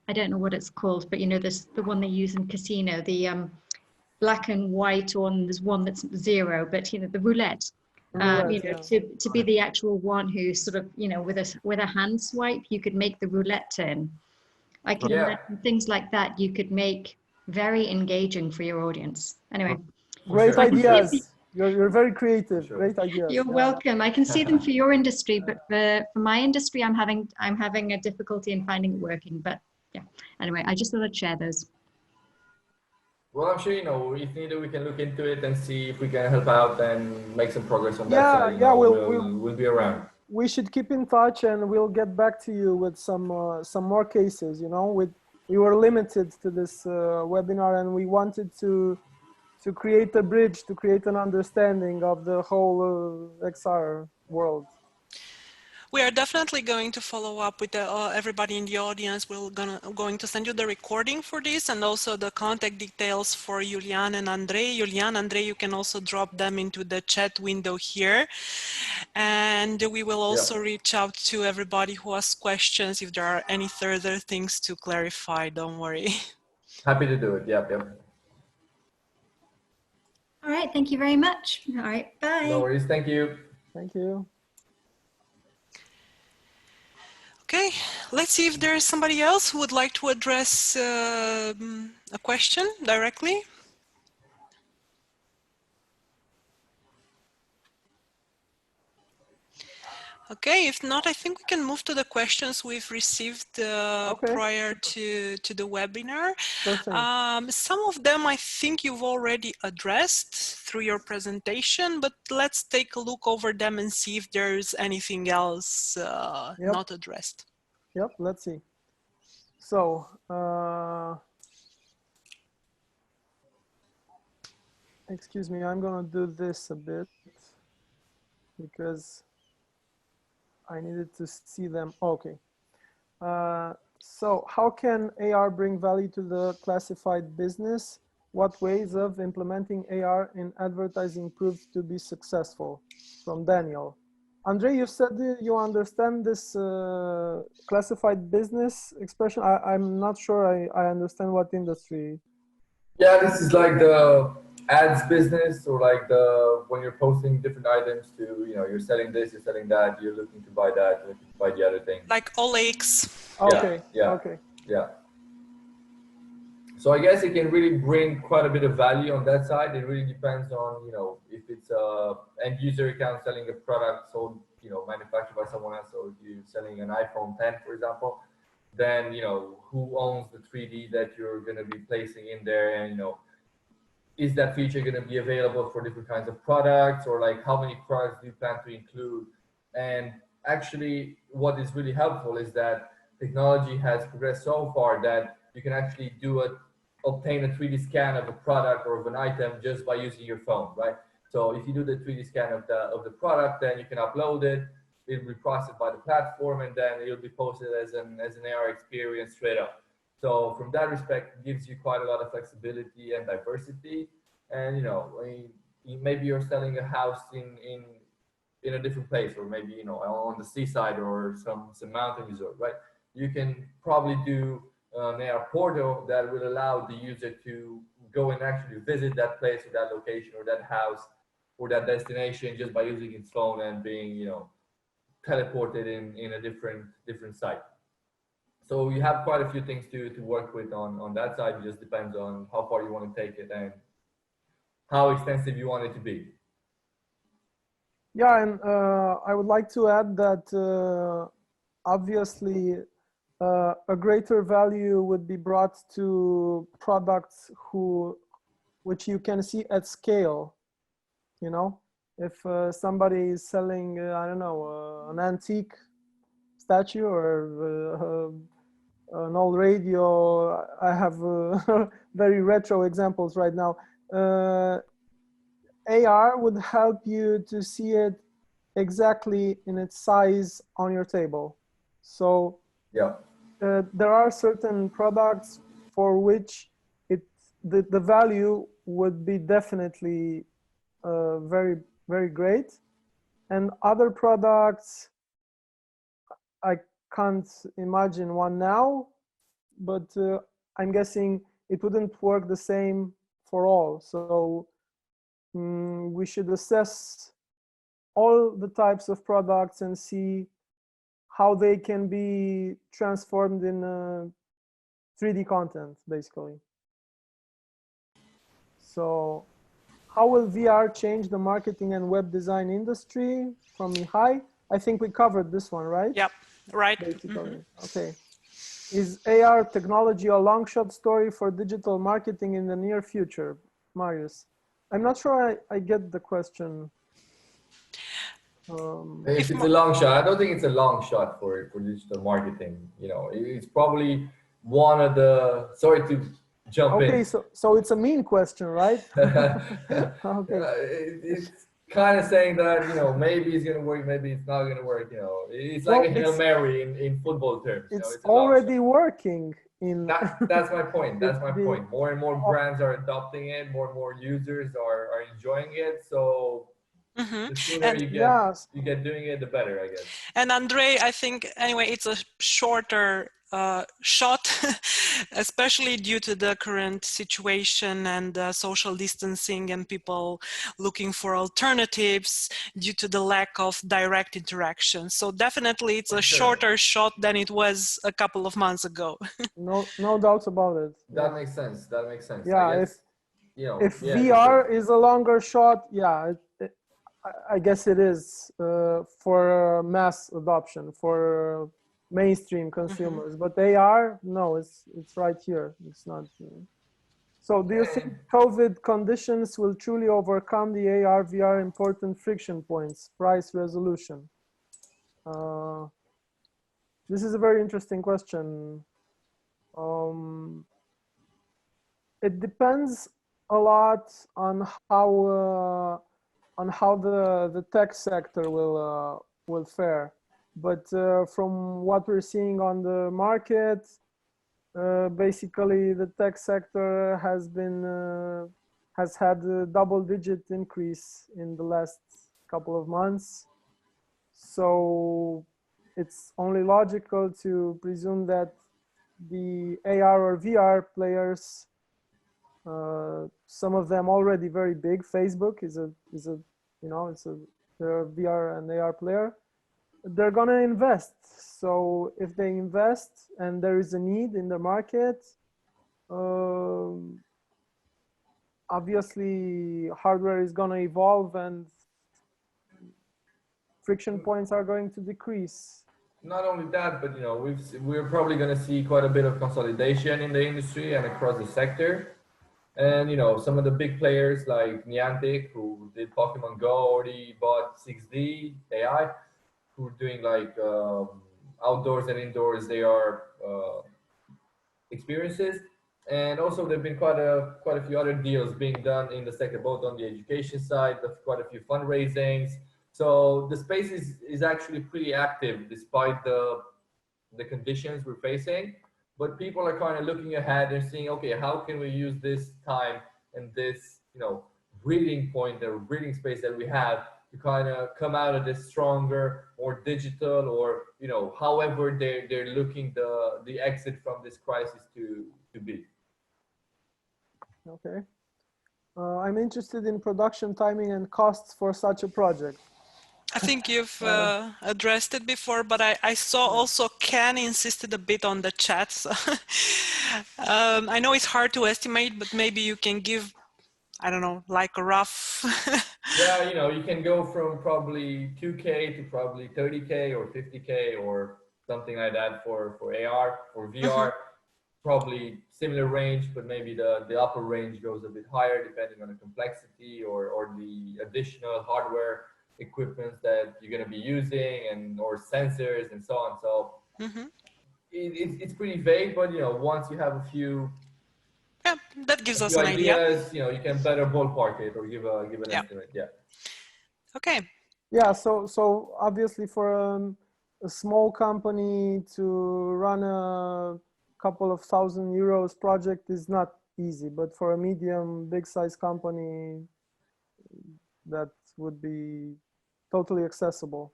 I don't know what it's called, but you know, this the one they use in casino, the black and white one. There's one that's 0, but you know, the roulette. You know, to be the actual one who sort of, you know, with a hand swipe, you could make the roulette turn. I can imagine things like that you could make very engaging for your audience. Anyway, great ideas. You're very creative. Sure. Great ideas. You're welcome. I can see them for your industry, but for my industry, I'm having a difficulty in finding it working. But yeah, anyway, I just thought I'd share those. Well, I'm sure, you know, if needed, we can look into it and see if we can help out and make some progress on that side. Yeah, we'll be around. We should keep in touch, and we'll get back to you with some more cases. You know, we were limited to this webinar, and we wanted to create a bridge, to create an understanding of the whole XR world. We are definitely going to follow up with everybody in the audience. We're going to send you the recording for this, and also the contact details for Julian and Andre. Julian, Andre, you can also drop them into the chat window here. And we will also reach out to everybody who has questions if there are any further things to clarify. Don't worry. Happy to do it. Yep. All right. Thank you very much. All right. Bye. No worries. Thank you. Thank you. Okay, let's see if there is somebody else who would like to address a question directly. Okay, if not, I think we can move to the questions we've received prior to the webinar. Some of them I think you've already addressed through your presentation, but let's take a look over them and see if there's anything else not addressed. Yep, let's see. So, excuse me, I'm gonna do this a bit because I needed to see them. Okay. So how can AR bring value to the classified business? What ways of implementing AR in advertising proved to be successful? From Daniel. Andre, you said you understand this classified business expression. I'm not sure I understand what industry. Yeah, this is like the ads business, or like when you're posting different items to, you know, you're selling this, you're selling that, you're looking to buy that, you're looking to buy the other thing. Like OLX. Okay. Yeah. So I guess it can really bring quite a bit of value on that side. It really depends on, you know, if it's a end user account selling a product sold, you know, manufactured by someone else. So if you're selling an iPhone 10, for example, then, you know, who owns the 3D that you're going to be placing in there, and, you know, is that feature going to be available for different kinds of products, or like how many products do you plan to include? And actually what is really helpful is that technology has progressed so far that you can actually obtain a 3D scan of a product or of an item just by using your phone, right? So if you do the 3D scan of the product, then you can upload it, it'll be processed by the platform, and then it'll be posted as an AR experience straight up. So from that respect, it gives you quite a lot of flexibility and diversity. And, you know, maybe you're selling a house in a different place, or maybe, you know, on the seaside or some mountain resort, right? You can probably do an AR portal that will allow the user to go and actually visit that place or that location or that house or that destination just by using its phone and being, you know, teleported in a different site. So you have quite a few things to work with on that side. It just depends on how far you want to take it and how extensive you want it to be. Yeah, and I would like to add that obviously a greater value would be brought to products which you can see at scale. You know, if somebody is selling, I don't know, an antique statue or an old radio. I have very retro examples right now. AR would help you to see it exactly in its size on your table. So yeah, there are certain products for which the value would be definitely very, very great. And other products, I can't imagine one now, but I'm guessing it wouldn't work the same for all. So we should assess all the types of products and see how they can be transformed in 3D content, basically. So how will VR change the marketing and web design industry? From Mihai, I think we covered this one, right? Yep, right. Basically, okay. Is AR technology a long shot story for digital marketing in the near future? Marius, I'm not sure I get the question. If it's a long shot, I don't think it's a long shot for digital marketing. You know, it's probably one of the, sorry to jump in. Okay, so it's a mean question, right? Okay. It's kind of saying that, you know, maybe it's going to work, maybe it's not going to work, you know. It's like a Hail Mary in football terms. You know, it's already working. That's my point. That's my point. More and more brands are adopting it. More and more users are enjoying it. So the sooner you get doing it, the better, I guess. And Andre, I think, anyway, it's a shorter shot, especially due to the current situation and social distancing and people looking for alternatives due to the lack of direct interaction. So definitely it's a shorter shot than it was a couple of months ago. No doubts about it. That makes sense. That makes sense. Yeah, if VR is a longer shot, yeah, I guess it is for mass adoption, for mainstream consumers. But AR, no, it's right here. It's not. So do you think COVID conditions will truly overcome the AR/VR important friction points, price, resolution? This is a very interesting question. It depends a lot on how the tech sector will fare. But from what we're seeing on the market, basically the tech sector has had a double-digit increase in the last couple of months. So it's only logical to presume that the AR or VR players, some of them already very big. Facebook is a they're a VR and AR player. They're gonna invest. So if they invest and there is a need in the market, obviously hardware is gonna evolve and friction points are going to decrease. Not only that, but you know, we're probably going to see quite a bit of consolidation in the industry and across the sector. And you know, some of the big players like Niantic, who did Pokemon Go, already bought 6D AI, who are doing like outdoors and indoors AR experiences. And also there've been quite a few other deals being done in the sector, both on the education side, quite a few fundraisings. So the space is actually pretty active despite the conditions we're facing. But people are kind of looking ahead and seeing, okay, how can we use this time and this, you know, breathing point or breathing space that we have to kind of come out of this stronger, more digital, or, you know, however they're looking the exit from this crisis to be. Okay. I'm interested in production timing and costs for such a project. I think you've addressed it before, but I saw also Ken insisted a bit on the chat. So I know it's hard to estimate, but maybe you can give, I don't know, like a rough. Yeah, you know, you can go from probably 2K to probably 30K or 50K or something like that for AR, for VR. Probably similar range, but maybe the upper range goes a bit higher depending on the complexity or the additional hardware equipment that you're going to be using and or sensors and so on. So it's pretty vague, but you know, once you have a few that gives us an ideas, idea. you know, you can better ballpark it or give an estimate. Yeah. Okay. Yeah. So obviously for a small company to run a couple of €1,000 project is not easy, but for a medium, big size company, that would be totally accessible.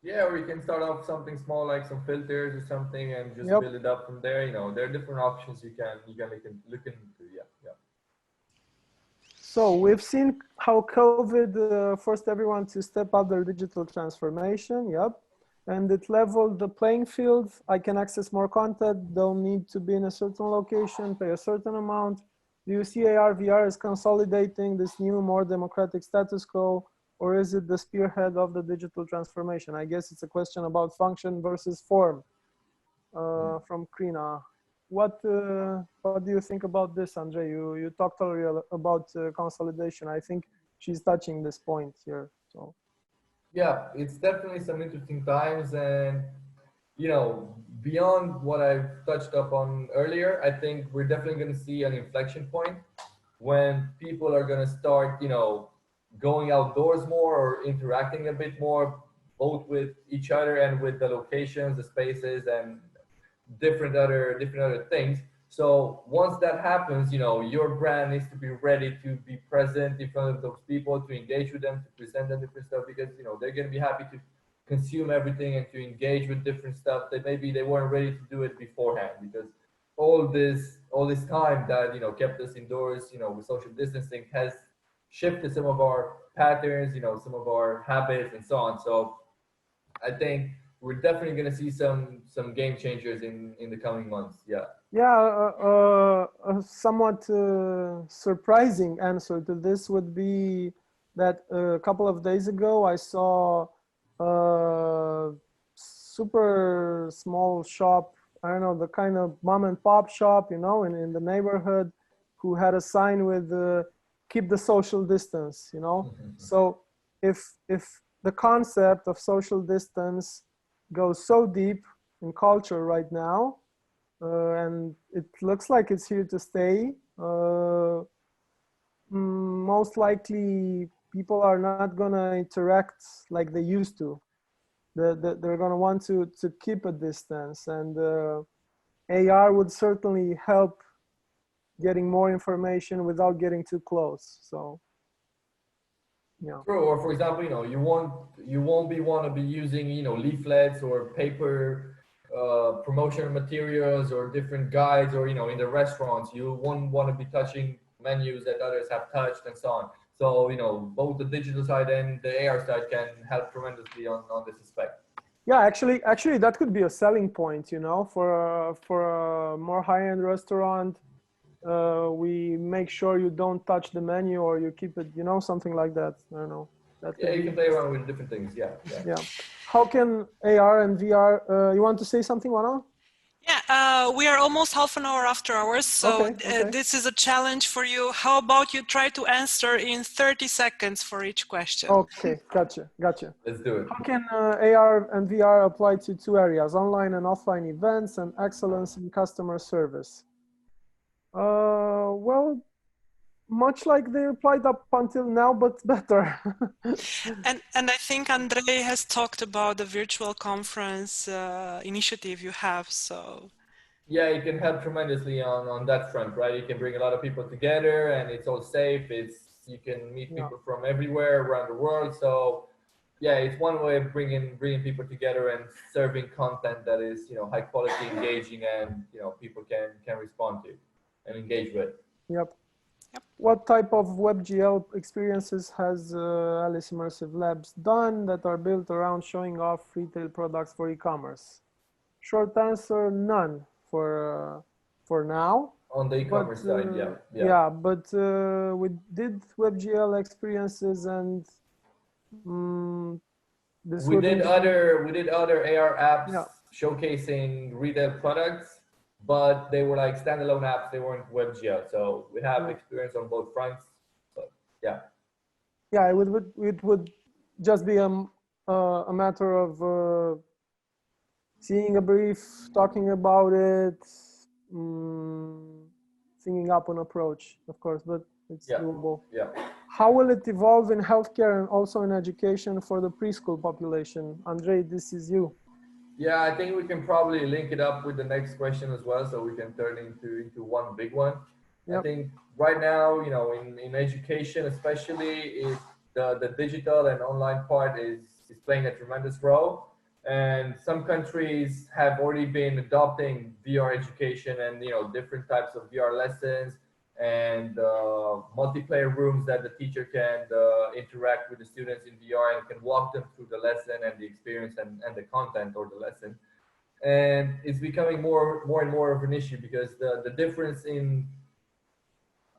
Yeah, or you can start off something small like some filters or something and just build it up from there. You know, there are different options you can look into. Yeah. So we've seen how COVID forced everyone to step up their digital transformation. And it leveled the playing field. I can access more content, don't need to be in a certain location, pay a certain amount. Do you see AR/VR as consolidating this new, more democratic status quo, or is it the spearhead of the digital transformation? I guess it's a question about function versus form. From Krina. What do you think about this, Andrei? You talked already about consolidation. I think she's touching this point here. So. Yeah, it's definitely some interesting times, and you know, beyond what I've touched up on earlier, I think we're definitely going to see an inflection point when people are going to start, you know, going outdoors more or interacting a bit more, both with each other and with the locations, the spaces, and different other things. So once that happens, you know, your brand needs to be ready to be present in front of those people, to engage with them, to present them different stuff, because you know they're going to be happy to consume everything and to engage with different stuff that maybe they weren't ready to do it beforehand, because all this time that, you know, kept us indoors, you know, with social distancing has shifted some of our patterns, you know, some of our habits and so on. So I think we're definitely going to see some game changers in the coming months. Yeah, a somewhat surprising answer to this would be that a couple of days ago I saw a super small shop, I don't know, the kind of mom and pop shop, you know, in the neighborhood, who had a sign with keep the social distance, you know. So if the concept of social distance goes so deep in culture right now, and it looks like it's here to stay, most likely people are not gonna interact like they used to. They're gonna want to keep a distance, and AR would certainly help getting more information without getting too close. So yeah. True. Or for example, you know, you won't want to be using, you know, leaflets or paper promotional materials or different guides, or, you know, in the restaurants you won't want to be touching menus that others have touched and so on. So, you know, both the digital side and the AR side can help tremendously on this aspect. Yeah, actually that could be a selling point, you know, for a more high-end restaurant. We make sure you don't touch the menu, or you keep it, you know, something like that. I don't know. Yeah, you can play around with different things. Yeah. How can AR and VR, you want to say something, Wana? Yeah, we are almost half an hour after hours, so okay. This is a challenge for you. How about you try to answer in 30 seconds for each question? Okay, gotcha. Let's do it. How can AR and VR apply to two areas, online and offline events and excellence in customer service? Well, much like they applied up until now, but better. and I think Andrei has talked about the virtual conference initiative you have, so. Yeah, it can help tremendously on that front, right? You can bring a lot of people together, and it's all safe. You can meet people from everywhere around the world. So yeah, it's one way of bringing people together and serving content that is, you know, high quality, engaging, and, you know, people can respond to and engage with. Yep. What type of WebGL experiences has Alice Immersive Labs done that are built around showing off retail products for e-commerce? Short answer, none for now. On the e-commerce side, yeah. Yeah, but we did WebGL experiences, and we did other AR apps showcasing retail products, but they were like standalone apps. They weren't WebGL. So we have experience on both fronts. So yeah. Yeah, it would just be a matter of seeing a brief, talking about it, thinking up an approach, of course, but it's doable. Yeah. How will it evolve in healthcare and also in education for the preschool population? Andrei, this is you. Yeah, I think we can probably link it up with the next question as well, so we can turn into one big one. Yep. I think right now, you know, in education, especially, the digital and online part is playing a tremendous role. And some countries have already been adopting VR education and, you know, different types of VR lessons and multiplayer rooms that the teacher can interact with the students in VR and can walk them through the lesson and the experience and the content or the lesson. And it's becoming more and more of an issue because the difference in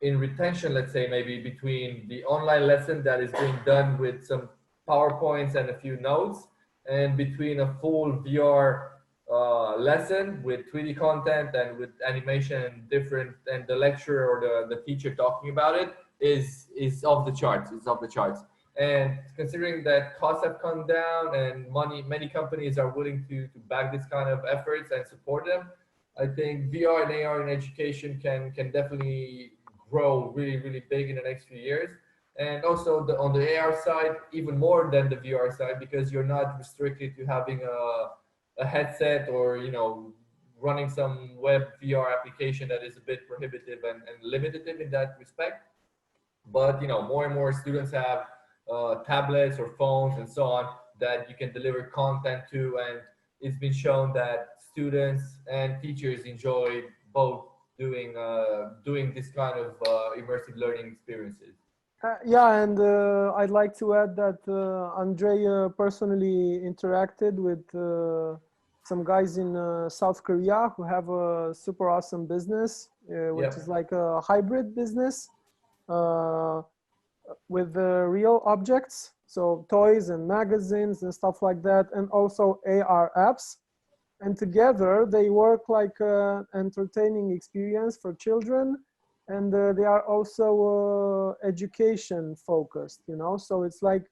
retention, let's say, maybe between the online lesson that is being done with some PowerPoints and a few notes and between a full VR lesson with 3D content and with animation and the lecturer or the teacher talking about it is off the charts. It's off the charts. And considering that costs have come down and many companies are willing to back this kind of efforts and support them, I think VR and AR in education can definitely grow really, really big in the next few years. And also on the AR side, even more than the VR side, because you're not restricted to having a headset or, you know, running some web VR application that is a bit prohibitive and limited in that respect. But, you know, more and more students have tablets or phones and so on that you can deliver content to. And it's been shown that students and teachers enjoy both doing this kind of immersive learning experiences. Yeah, and I'd like to add that Andrei personally interacted with some guys in South Korea who have a super awesome business, which is like a hybrid business with real objects, so toys and magazines and stuff like that, and also AR apps. And together they work like an entertaining experience for children. And they are also education focused, you know, so it's like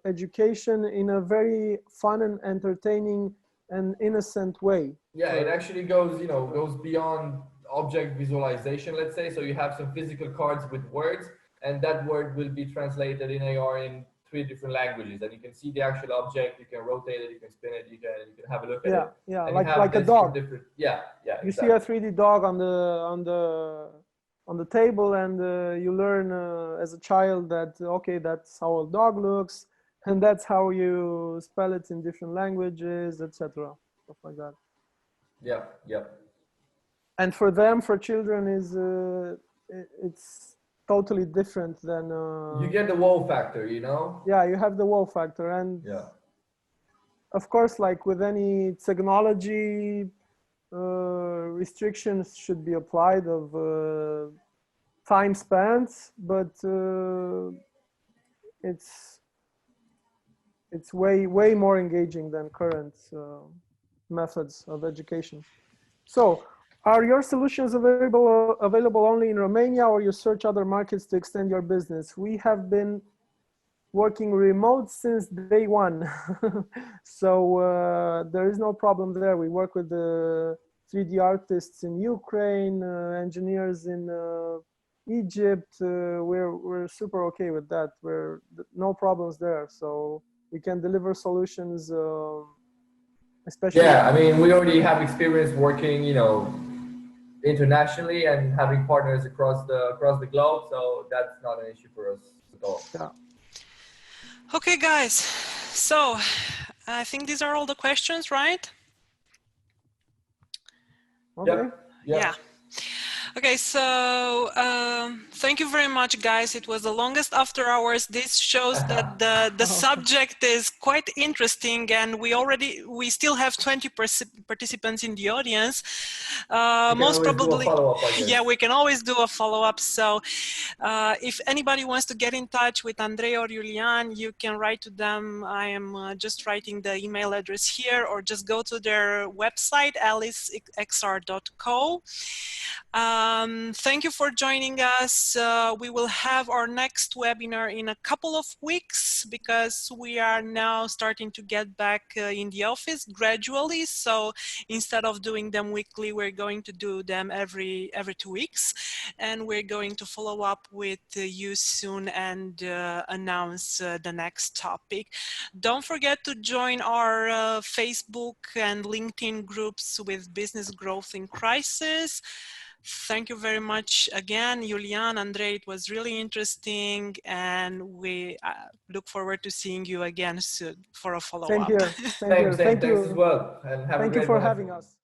education in a very fun and entertaining and innocent way. Yeah, it actually goes beyond object visualization, let's say. So you have some physical cards with words, and that word will be translated in AR in 3 different languages, and you can see the actual object, you can rotate it, you can spin it, you can have a look at it. Yeah, and like a dog. Yeah, you exactly. See a 3D dog on the table, and you learn as a child that okay, that's how a dog looks, and that's how you spell it in different languages, etc. Stuff like that. Yeah. And for them, for children, it's totally different than you get the wow factor, you know. Yeah, you have the wow factor, and of course, like with any technology, restrictions should be applied of time spans, but it's way more engaging than current methods of education. So, are your solutions available only in Romania, or you search other markets to extend your business? We have been working remote since day one. So there is no problem there. We work with the 3D artists in Ukraine, engineers in Egypt. We're super okay with that. No problems there. So we can deliver solutions, especially. Yeah, I mean, we already have experience working, you know, internationally and having partners across the globe, so that's not an issue for us at all. Yeah. Okay, guys, so I think these are all the questions, right? Okay. Yeah. Okay, so thank you very much, guys. It was the longest after hours. This shows that the subject is quite interesting, and we still have 20 participants in the audience. Most probably, yeah, we can always do a follow-up. So if anybody wants to get in touch with Andrei or Julian, you can write to them. I am just writing the email address here, or just go to their website, alicexr.co. Thank you for joining us. We will have our next webinar in a couple of weeks because we are now starting to get back in the office gradually. So instead of doing them weekly, we're going to do them every 2 weeks, and we're going to follow up with you soon and announce the next topic. Don't forget to join our Facebook and LinkedIn groups with Business Growth in Crisis. Thank you very much again, Julian, Andrei. It was really interesting, and we look forward to seeing you again soon for a follow-up. Same here. Same here. Thank you. Thanks as well, and have a great Thank you for one, having everyone. us.